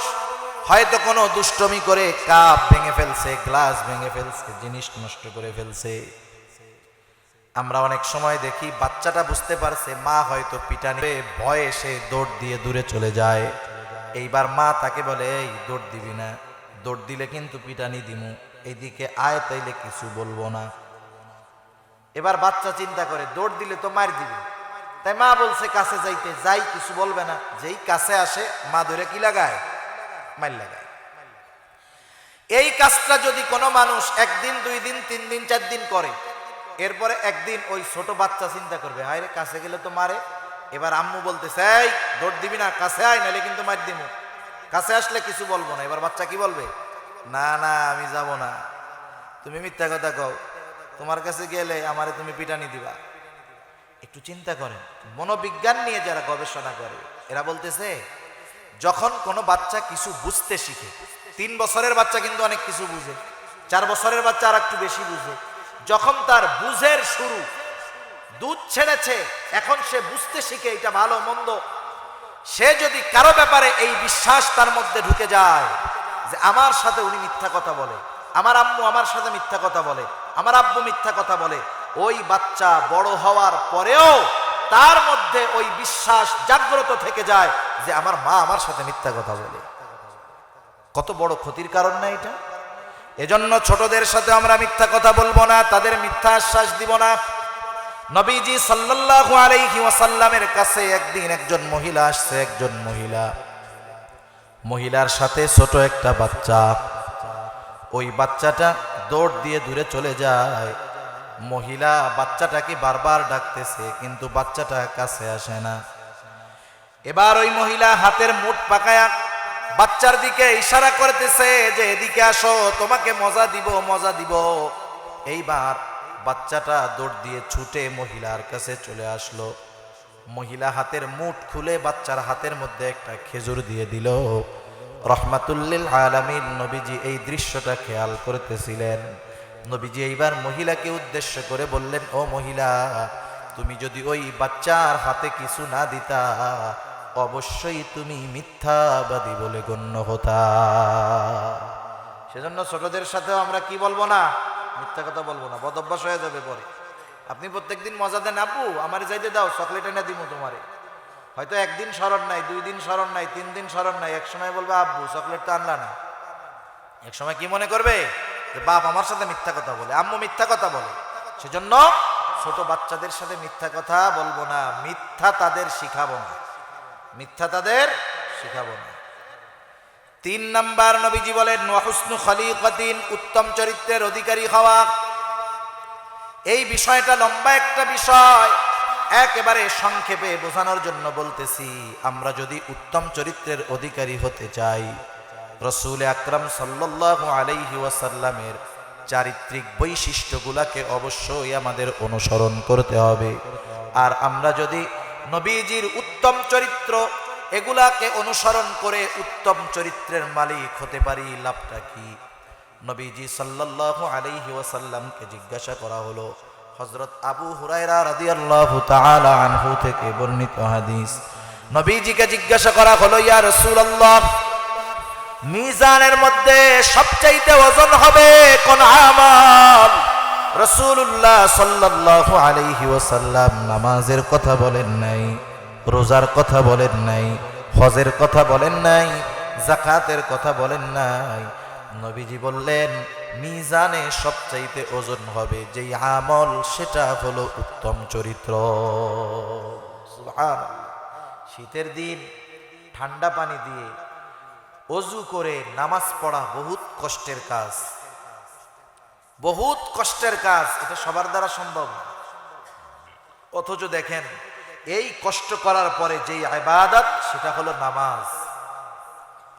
হয়তো কোনো দুষ্টমি করে কাপ ভেঙে ফেলছে, গ্লাস ভেঙে ফেলছে, জিনিস নষ্ট করে ফেলছে। আমরা অনেক সময় দেখি বাচ্চাটা বুঝতে পারছে মা হয়তো পিটানি, ভয়ে সে দৌড় দিয়ে দূরে চলে যায়। এইবার মা তাকে বলে, এই দৌড় দিবি না, দৌড় দিলে কিন্তু পিটানি দিমু, এইদিকে আয় তাইলে কিছু বলবো না। এবার বাচ্চা চিন্তা করে দৌড় দিলে তো মার দিবে, তাই মা বলছে কাছে যাইতে, যাই কিছু বলবে না। যেই কাছে আসে মা ধরে কি লাগায়? মার লাগায়। এই কাজটা যদি কোনো মানুষ 1 দিন 2 দিন 3 দিন 4 দিন করে, এরপরে একদিন ওই ছোট বাচ্চা চিন্তা করবে, হায় রে কাছে গেলে তো মারে। এবার আম্মু বলতেছে, এই দৌড় দিবি না, কাছে আয়, নাহলে কিন্তু মার দিমু, কাছে আসলে কিছু বলবো না। এবার বাচ্চা কি বলবে? না না আমি যাব না, তুমি মিথ্যা কথা কও, তোমার কাছে গেলে আমারে তুমি পিটানি দিবা। একটু চিন্তা করেন, মনোবিজ্ঞান নিয়ে যারা গবেষণা করে এরা বলতেছে, যখন কোনো বাচ্চা কিছু বুঝতে শিখে, 3 বছরের বাচ্চা কিন্তু অনেক কিছু বুঝে, 4 বছরের বাচ্চা আর একটু বেশি বুঝে। যখন তার বুঝের শুরু, দুধ ছেড়েছে, এখন সে বুঝতে শিখে এটা ভালো মন্দ, সে যদি কারো ব্যাপারে এই বিশ্বাস তার মধ্যে ঢুকে যায় যে আমার সাথে উনি মিথ্যা কথা বলে, আমার আম্মু আমার সাথে মিথ্যা কথা বলে, আমার আব্বু মিথ্যা কথা বলে, ওই বাচ্চা বড় হওয়ার পরেও তার মধ্যে ওই বিশ্বাস জাগ্রত থেকে যায় যে আমার মা আমার সাথে মিথ্যা কথা বলে। কত বড় ক্ষতির কারণ না এটা? এজন্য ছোটদের সাথে আমরা মিথ্যা কথা বলবো না, তাদের মিথ্যা আশ্বাস দিব না। নবীজি সাল্লাল্লাহু আলাইহি ওয়াসাল্লামের কাছে একদিন একজন মহিলা আসছে। একজন মহিলার সাথে ছোট একটা বাচ্চা। ওই বাচ্চাটা দৌড় দিয়ে দূরে চলে যায়। মহিলা বাচ্চাটাকে বারবার ডাকতেছে, কিন্তু বাচ্চাটা কাছে আসে না। এবার ওই মহিলা হাতের মুঠ পাকায়া বাচ্চার দিকে ইশারা করতেছে যে এদিকে আসো, তোমাকে মজা দিব মজা দিব। এইবার বাচ্চাটা দৌড় দিয়ে ছুটে মহিলার কাছে চলে আসলো। মহিলা হাতের মুঠ খুলে বাচ্চার হাতের মধ্যে একটা খেজুর দিয়ে দিল। রহমাতুল লিল আলামিন নবীজি এই দৃশ্যটা খেয়াল করতেছিলেন। নবীজি এইবার মহিলাকে উদ্দেশ্য করে বললেন, ও মহিলা, তুমি যদি ওই বাচ্চার হাতে কিছু না দিতা অবশ্যই তুমি মিথ্যাবাদী বলে গণ্য হতা। সেজন্য ছোটদের সাথেও আমরা কি বলবো না, মিথ্যা কথা বলবো না, বদভ্যাস হয়ে যাবে পরে। আপনি প্রত্যেকদিন মজা দেন, আব্বু আমারে যাইতে দাও, চকলেট এনে দিব তোমারে। হয়তো একদিন স্মরণ নাই, 2 দিন স্মরণ নাই, 3 দিন স্মরণ নাই, এক সময় বলবে আব্বু চকলেট তো আনলা না। এক সময় কি মনে করবে যে বাপ আমার সাথে মিথ্যা কথা বলে, আম্মু মিথ্যা কথা বলে। সেজন্য ছোট বাচ্চাদের সাথে মিথ্যা কথা বলবো না, মিথ্যা তাদের শিখাবো না, মিথ্যা তাদের শিখাবো না। 3 নাম্বার নবীজি বলেন ওয়া হুসনু খলিকাতিন, উত্তম চরিত্রের অধিকারী হওয়া। এই বিষয়টা লম্বা একটা বিষয়, একেবারে সংক্ষেপে বোঝানোর জন্য বলতেছি। আমরা যদি উত্তম চরিত্রের অধিকারী হতে চাই, রাসূল আকরাম সাল্লাল্লাহু আলাইহি ওয়াসাল্লামের চারিত্রিক বৈশিষ্ট্যগুলোকে অবশ্যই আমাদের অনুসরণ করতে হবে। আর আমরা যদি নবীজির উত্তম চরিত্র এগুলাকে অনুসরণ করে উত্তম চরিত্রের মালিক হতে পারি, লাভটা কি? নবীজি সাল্লাল্লাহু আলাইহি ওয়াসাল্লামকে জিজ্ঞাসা করা হলো, হযরত আবু হুরায়রা রাদিয়াল্লাহু তাআলা আনহু থেকে বর্ণিত হাদিস। নবীজিকে জিজ্ঞাসা করা হলো, ইয়া রাসূলুল্লাহ, মিজানের মধ্যে সবচাইতে ওজন হবে কোন আমল? রাসূলুল্লাহ সাল্লাল্লাহু আলাইহি ওয়াসাল্লাম নামাজের কথা বলেন নাই, রোজার কথা বলেন নাই, হজের কথা বলেন নাই, যাকাতের কথা বলেন নাই। নবীজি বললেন মিজানে সবচাইতে ওজন হবে যেই আমল, সেটা হলো উত্তম চরিত্র। সুবহানাল্লাহ। শীতের দিন ঠান্ডা পানি দিয়ে অজু করে নামাজ পড়া বহুত কষ্টের কাজ, বহুত কষ্টের কাজ, এটা সবার দ্বারা সম্ভব না। অথচ দেখেন এই কষ্ট করার পরে যেই ইবাদত, সেটা হলো নামাজ।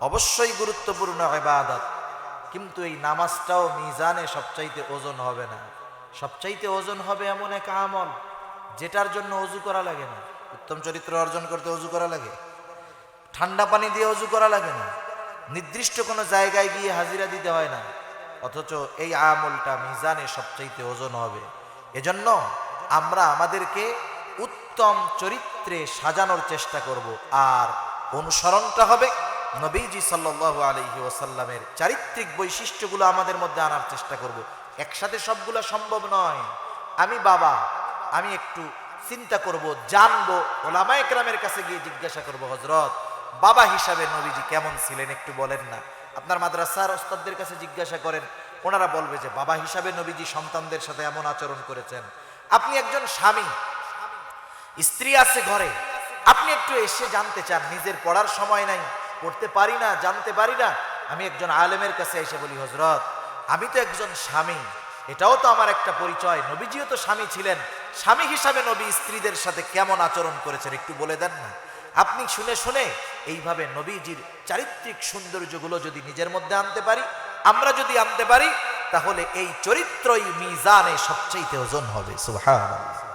অবশ্যই গুরুত্বপূর্ণ ইবাদত, কিন্তু এই নামাজটাও মিজানে সবচাইতে ওজন হবে না। সবচাইতে ওজন হবে এমন এক আমল যেটার জন্য অজু করা লাগে না। উত্তম চরিত্র অর্জন করতে অজু করা লাগে? ঠান্ডা পানি দিয়ে অজু করা লাগে না, নির্দিষ্ট কোনো জায়গায় গিয়ে হাজিরা দিতে হয় না। অথচ এই আমলটা মিজানে সবচাইতে ওজন হবে। এজন্য আমরা আমাদেরকে উত্তম চরিত্রে সাজানোর চেষ্টা করব, আর অনুসরণটা হবে নবীজি সাল্লাল্লাহু আলাইহি ওয়াসাল্লামের চারিত্রিক বৈশিষ্ট্যগুলো আমাদের মধ্যে আনার চেষ্টা করব। একসাথে সবগুলো সম্ভব নয়। আমি বাবা, আমি একটু চিন্তা করব, জানবো, ওলামায়ে কেরামের কাছে গিয়ে জিজ্ঞাসা করব, হযরত বাবা হিসাবে নবীজি কেমন ছিলেন একটু বলেন না। আপনার মাদ্রাসার ওস্তাদদের কাছে জিজ্ঞাসা করেন, ওনারা বলবে যে বাবা হিসাবে নবীজি সন্তানদের সাথে এমন আচরণ করেছেন। আপনি একজন স্বামী, স্ত্রী আছে ঘরে, আপনি একটু এসে জানতে চান, নিজের পড়ার সময় নাই, পড়তে পারি না, জানতে পারি না, আমি একজন আলেমের কাছে এসে বলি, হযরত আমি তো একজন স্বামী, এটাও তো আমার একটা পরিচয়, নবীজিও তো স্বামী ছিলেন, স্বামী হিসাবে নবী স্ত্রীদের সাথে কেমন আচরণ করেছেন একটু বলে দেন না। আপনি শুনে শুনে এইভাবে নবীজির চারিত্রিক সৌন্দর্যগুলো যদি নিজের মধ্যে আনতে পারি, আমরা যদি আনতে পারি, তাহলে এই চরিত্রই মিজানে সবচেয়ে ওজন হবে। সুবহানাল্লাহ।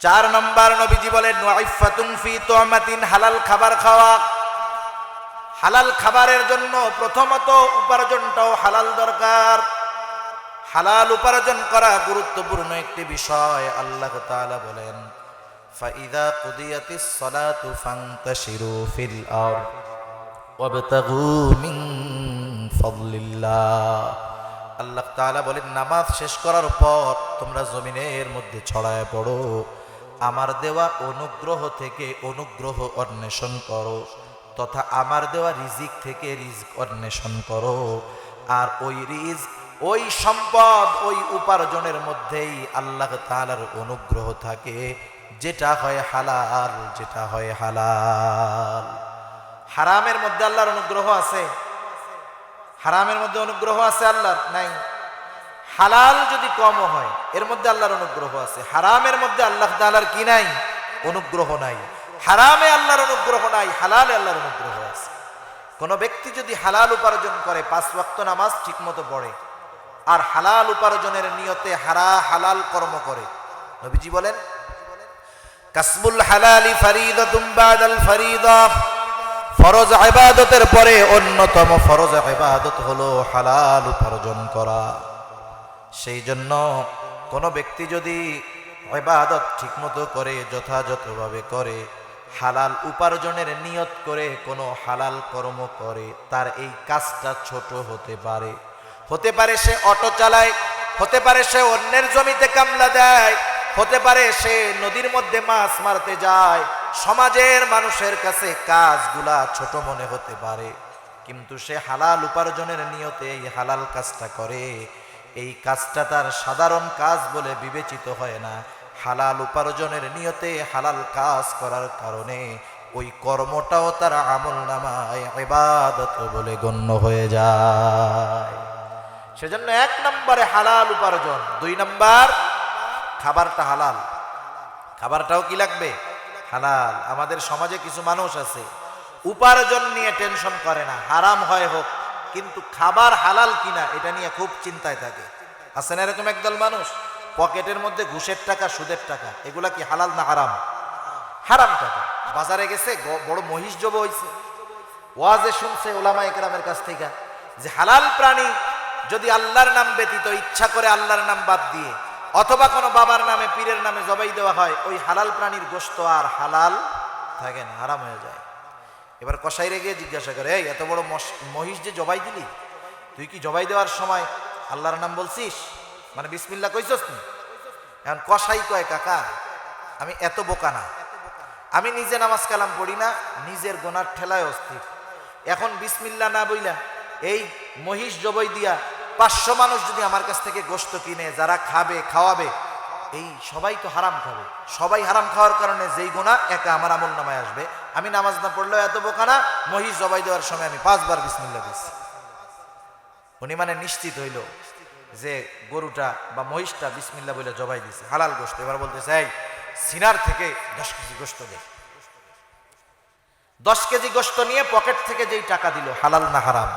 4 নম্বর নবীজি বলেন ওয়াইফাতুন ফি তুমাতিন, হালাল খাবার খাওয়া। হালাল খাবারের জন্য প্রথমত উপার্জনটাও হালাল দরকার। হালাল উপার্জন করা গুরুত্বপূর্ণ একটি বিষয়। আল্লাহ তাআলা বলেন ফাইদা কুদিয়াতিস সালাতু ফান্তাশিরু ফিল আরদ ওয়াবতাগু মিন ফাদলিল্লাহ। আল্লাহ তাআলা বলেন নামাজ শেষ করার পর তোমরা জমিনের মধ্যে ছড়ায় পড়ো, আমার দেওয়া অনুগ্রহ থেকে অনুগ্রহ অন্বেষণ করো, তথা আমার দেওয়া রিজিক থেকে রিজিক অন্বেষণ করো। আর ওই রিজিক, ওই সম্পদ, ওই উপার্জনের মধ্যেই আল্লাহ তাআলার অনুগ্রহ থাকে, যেটা হয় হালাল, যেটা হয় হালাল। হারামের মধ্যে আল্লাহর অনুগ্রহ আছে? হারামের মধ্যে অনুগ্রহ আছে আল্লাহর? নাই। হালাল যদি কমও হয় এর মধ্যে আল্লাহর অনুগ্রহ আছে, হারামের মধ্যে আল্লাহ তাআলার কি নাই? অনুগ্রহ নাই। হারামে আল্লাহর অনুগ্রহ নাই, হালালে আল্লাহর অনুগ্রহ আছে। কোন ব্যক্তি যদি হালাল উপার্জন করে, 5 ওয়াক্ত নামাজ ঠিকমতো পড়ে, আর হালাল উপার্জনের নিয়তে হালাল কর্ম করে, নবীজি বলেন কাসবুল হালালি ফারিদাতুম বাদাল ফারিদা ফরজ ইবাদতের পরে অন্যতম ফরজ ইবাদত হলো হালাল উপার্জন করা। সেই জন্য কোনো ব্যক্তি যদি ইবাদত ঠিকমতো করে, যথাযথভাবে করে, হালাল উপার্জনের নিয়ত করে কোনো হালাল কর্ম করে, তার এই কাজটা ছোট হতে পারে। হতে পারে সে অটো চালায়, হতে পারে সে অন্যের জমিতে কামলা দেয়, হতে পারে সে নদীর মধ্যে মাছ মারতে যায়। সমাজের মানুষের কাছে কাজগুলা ছোট মনে হতে পারে, কিন্তু সে হালাল উপার্জনের নিয়তে এই হালাল কাজটা করে। এই কাজটা তার সাধারণ কাজ বলে বিবেচিত হয় না। হালাল উপার্জনের নিয়তে হালাল কাজ করার কারণে ওই কর্মটাও তার আমলনামায় ইবাদত বলে গণ্য হয়ে যায়। সেজন্য 1 নম্বরে হালাল উপার্জন, 2 নম্বর খাবারটা হালাল। খাবারটাও কি লাগবে? হালাল। আমাদের সমাজে কিছু মানুষ আছে উপার্জন নিয়ে টেনশন করে না, হারাম হয় হোক, কিন্তু খাবার হালাল কিনা এটা নিয়ে খুব চিন্তায় থাকে। আছে না এরকম একদল মানুষ? পকেটের মধ্যে ঘুষের টাকা, সুদের টাকা, এগুলা কি হালাল না হারাম? হারাম টাকা। বাজারে গেছে, বড় মহিষ জব হইছে, ওয়াজে শুনছে ওলামায়ে কেরামের কাছ থেকে যে হালাল প্রাণী যদি আল্লাহর নাম ব্যতীত ইচ্ছা করে আল্লাহর নাম বাদ দিয়ে অথবা কোনো বাবার নামে, পীরের নামে জবাই দেওয়া হয়, ওই হালাল প্রাণীর গোশত আর হালাল থাকে না, হারাম হয়ে যায়। এবার কসাইরে গিয়ে জিজ্ঞাসা করে, এই এত বড় মহিষ যে জবাই দিলি, তুই কি জবাই দেওয়ার সময় আল্লাহর নাম বলছিস, মানে বিসমিল্লাহ কইছস নি? এখন কসাই কয়, কাকা আমি এত বোকা না, আমি নিজে নামাজ কালাম পড়ি না, নিজের গোনার ঠেলায় অস্থির। এখন বিসমিল্লাহ না বইলা এই মহিষ জবাই দিয়া 500 মানুষ যদি আমার কাছ থেকে গোশত কিনে, যারা খাবে খাওয়াবে, এই সবাই তো হারাম খাবে। সবাই হারাম খাওয়ার কারণে যেই গুনাহ একা আমার আমল নামায় আসবে, আমি নামাজ না পড়লেও এত বোকা না, মহিষ জবাই দেওয়ার সময় আমি 5 বার বিসমিল্লাহ দিচ্ছি। উনি মানে নিশ্চিত হইল যে গরুটা বা মহিষটা বিসমিল্লাহ বলে জবাই দিছে, হালাল গোশত। এবার বলতেছে, এই সিনার থেকে 10 কেজি গোশত দে। 10 কেজি গোশত নিয়ে পকেট থেকে যেই টাকা দিল, হালাল না হারাম?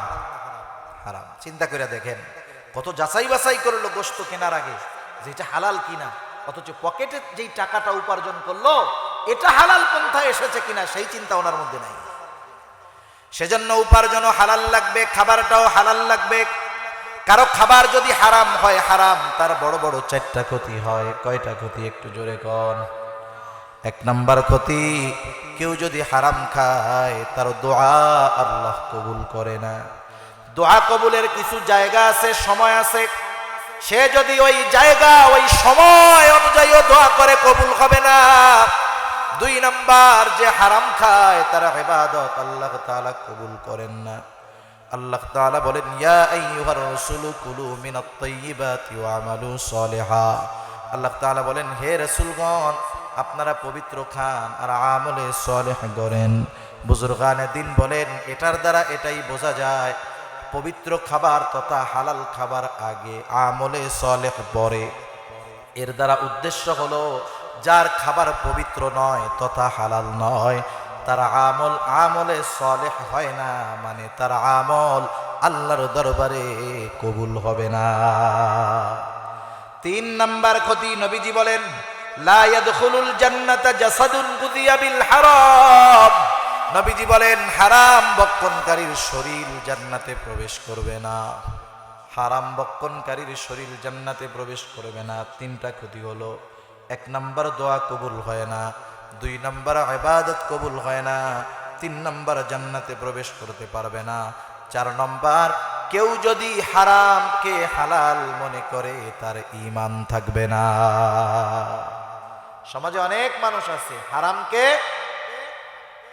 হারাম। চিন্তা করে দেখেন কত যাচাই বাছাই করলো গোশত কেনার আগে যেটা হালাল কিনা, অথচ পকেটে যেই টাকাটা উপার্জন করলো এটা হালাল পন্থায় এসেছে কিনা সেই চিন্তা ওনার মধ্যে নাই। সেজন্য উপার্জনও হালাল লাগবে, খাবারটাও হালাল লাগবে। কারো খাবার যদি হারাম হয়, হারাম তার বড় বড় 4টা ক্ষতি হয়। কয়টা ক্ষতি একটু জোরে কন? 1 নাম্বার ক্ষতি, কেউ যদি হারাম খায় তার দোয়া আল্লাহ কবুল করে না। দোয়া কবুলের কিছু জায়গা আছে, সময় আছে, সে যদি ওই জায়গা ওই সময় অনুযায়ী দোয়া করে কবুল হবে না। 2 নাম্বার, যে হারাম খায় তার ইবাদত আল্লাহ তাআলা কবুল করেন না। আল্লাহ তাআলা বলেন, ইয়া আইয়ুহার রাসূলু কুলু মিনাত তাইয়্যিবাতি ওয়া আমালু সলিহা। আল্লাহ তাআলা বলেন, হে রাসূলগণ আপনারা পবিত্র খান আর আমলে সলিহ করেন। বুজুর্গানে দিন বলেন, এটার দ্বারা এটাই বোঝা যায় পবিত্র খাবার তথা হালাল খাবার আগে, আমলে সলেহ পরে। এর দ্বারা উদ্দেশ্য হলো যার খাবার পবিত্র নয় তথা হালাল নয়, তার আমলে সলেহ হয় না, মানে তার আমল আল্লাহর দরবারে কবুল হবে না। 3 নাম্বার ক্ষতি, নবীজি বলেন, লা ইয়াদখুলুল জান্নাতা জাসাদুন গুযিয়া বিল হারাম। নবীজি বলেন, হারাম বক্ষণকারীর শরীর জান্নাতে প্রবেশ করবে না। হারাম বক্ষণকারীর শরীর জান্নাতে প্রবেশ করবে না। 3টা ক্ষতি হলো, 1 নাম্বার দোয়া কবুল হয় না, 2 নাম্বার ইবাদত কবুল হয় না, 3 নাম্বার জান্নাতে প্রবেশ করতে পারবে না। 4 নাম্বার, কেউ যদি হারামকে হালাল মনে করে তার ঈমান থাকবে না। সমাজে অনেক মানুষ আছে হারামকে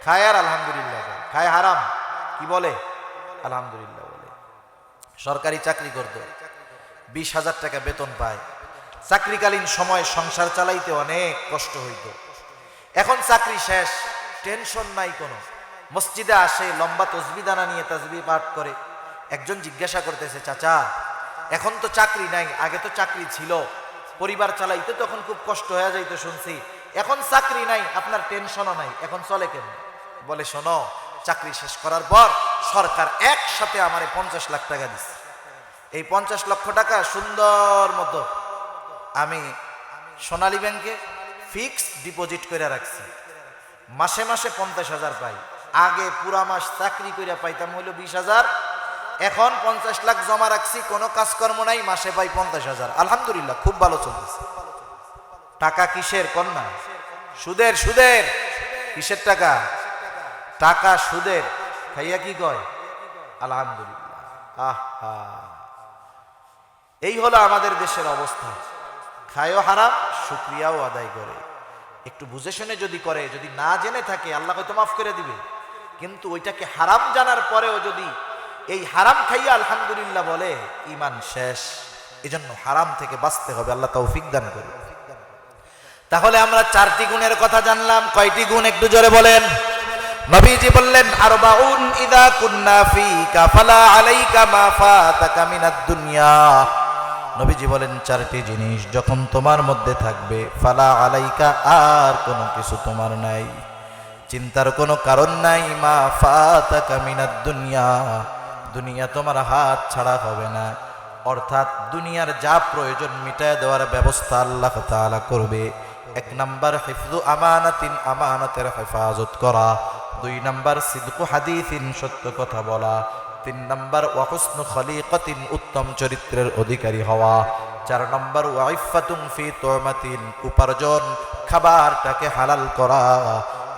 খায় আর আলহামদুলিল্লাহ বলে, খায় হারাম কি বলে? আলহামদুলিল্লাহ বলে। সরকারি চাকরি করত, 20,000 টাকা বেতন পায়। চাকরিকালীন সময় সংসার চালাইতে অনেক কষ্ট হইত। এখন চাকরি শেষ, টেনশন নাই কোনো, মসজিদে আসে, লম্বা তসবিহ দানা নিয়ে তাসবিহ পাঠ করে। একজন জিজ্ঞাসা করতেছে, চাচা এখন তো চাকরি নাই, আগে তো চাকরি ছিল, পরিবার চালাইতে তখন খুব কষ্ট হয়ে যাইতো শুনছি, এখন চাকরি নাই, আপনার টেনশনও নাই, এখন চলে কেন? বলে, শোনো, চাকরি শেষ করার পর সরকার একসাথে আমারে 50 লাখ টাকা দিচ্ছে। এই 50 লক্ষ টাকা সুন্দর মতো আমি সোনালী ব্যাংকে ফিক্সড ডিপোজিট করে রাখছি, মাসে মাসে 50,000 পাই। আগে পুরা মাস চাকরি কইরা পাইতাম হইলো 20,000, এখন 50 লাখ জমা রাখছি, কোনো কাজকর্ম নাই, মাসে পাই 50,000। আলহামদুলিল্লাহ, খুব ভালো চলতেছে। টাকা কিসের? কন্যা সুদের। সুদের কিসের টাকা? টাকা সুদের। খাইয়া কি কয়? আলহামদুলিল্লাহ। আহা, এই হলো আমাদের দেশের অবস্থা। খায়ও হারাম, শুকরিয়াও আদায় করে। একটু বুঝে শুনে যদি করে, যদি না জেনে থাকে আল্লাহ হয়তো মাফ করে দিবে, কিন্তু ওইটাকে হারাম জানার পরেও যদি এই হারাম খাইয়া আলহামদুলিল্লাহ বলে, ঈমান শেষ। এজন্য হারাম থেকে বাঁচতে হবে, আল্লাহ তৌফিক দান করুন। তাহলে আমরা 4টি গুণের কথা জানলাম। কয়টি গুণ একটু জোরে বলেন? নবীজি বললেন, আরবাউন ইদা কুন্না ফিকা ফালা আলাইকা মা ফাতাকা মিনাদ দুনিয়া। নবীজি বলেন 4টি জিনিস যখন তোমার মধ্যে থাকবে, ফালা আলাইকা, আর কোনো কিছু তোমার নাই, চিন্তার কোনো কারণ নাই। মা ফাতাকা মিনাদ দুনিয়া, দুনিয়া তোমার হাত ছাড়া হবে না। অর্থাৎ দুনিয়ার যা প্রয়োজন মিটায় দেওয়ার ব্যবস্থা আল্লাহ তাআলা করবে। 1 নাম্বার হিফযু আমানাতিন, আমানতের হেফাজত করা। 2 নাম্বার সিদকু হাদিসিন, সত্য কথা বলা। 3 নাম্বার ওয়া হুসনু খলিকাতিন, উত্তম চরিত্রের অধিকারী হওয়া। 4 নাম্বার ওয়া ইফফাতুন ফি তুমাতিন, উপার্জন, খাবারটাকে হালাল করা।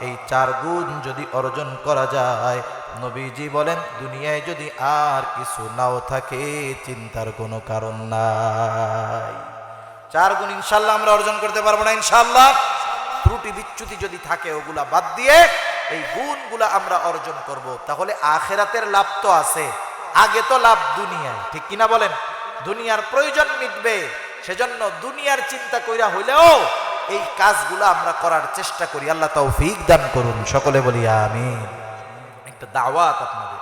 এই 4 গুণ যদি অর্জন করা যায়, নবীজি বলেন দুনিয়ায় যদি আর কিছু নাও থাকে, চিন্তার কোনো কারণ নাই। 4 গুণ ইনশাআল্লাহ আমরা অর্জন করতে পারবো না ইনশাআল্লাহ। ত্রুটি বিচ্যুতি যদি থাকে ওগুলা বাদ দিয়ে এই গুণগুলা আমরা অর্জন করব। তাহলে আখিরাতের লাভ তো আছে, আগে তো লাভ দুনিয়ায়, ঠিক কিনা বলেন? দুনিয়ার প্রয়োজন মিটবে, সেজন্য দুনিয়ার চিন্তা কইরা হইলেও এই কাজগুলো আমরা করার চেষ্টা করি। আল্লাহ তৌফিক দান করুন, সকলে বলি আমিন। একটা দাওয়াত আপনাদের।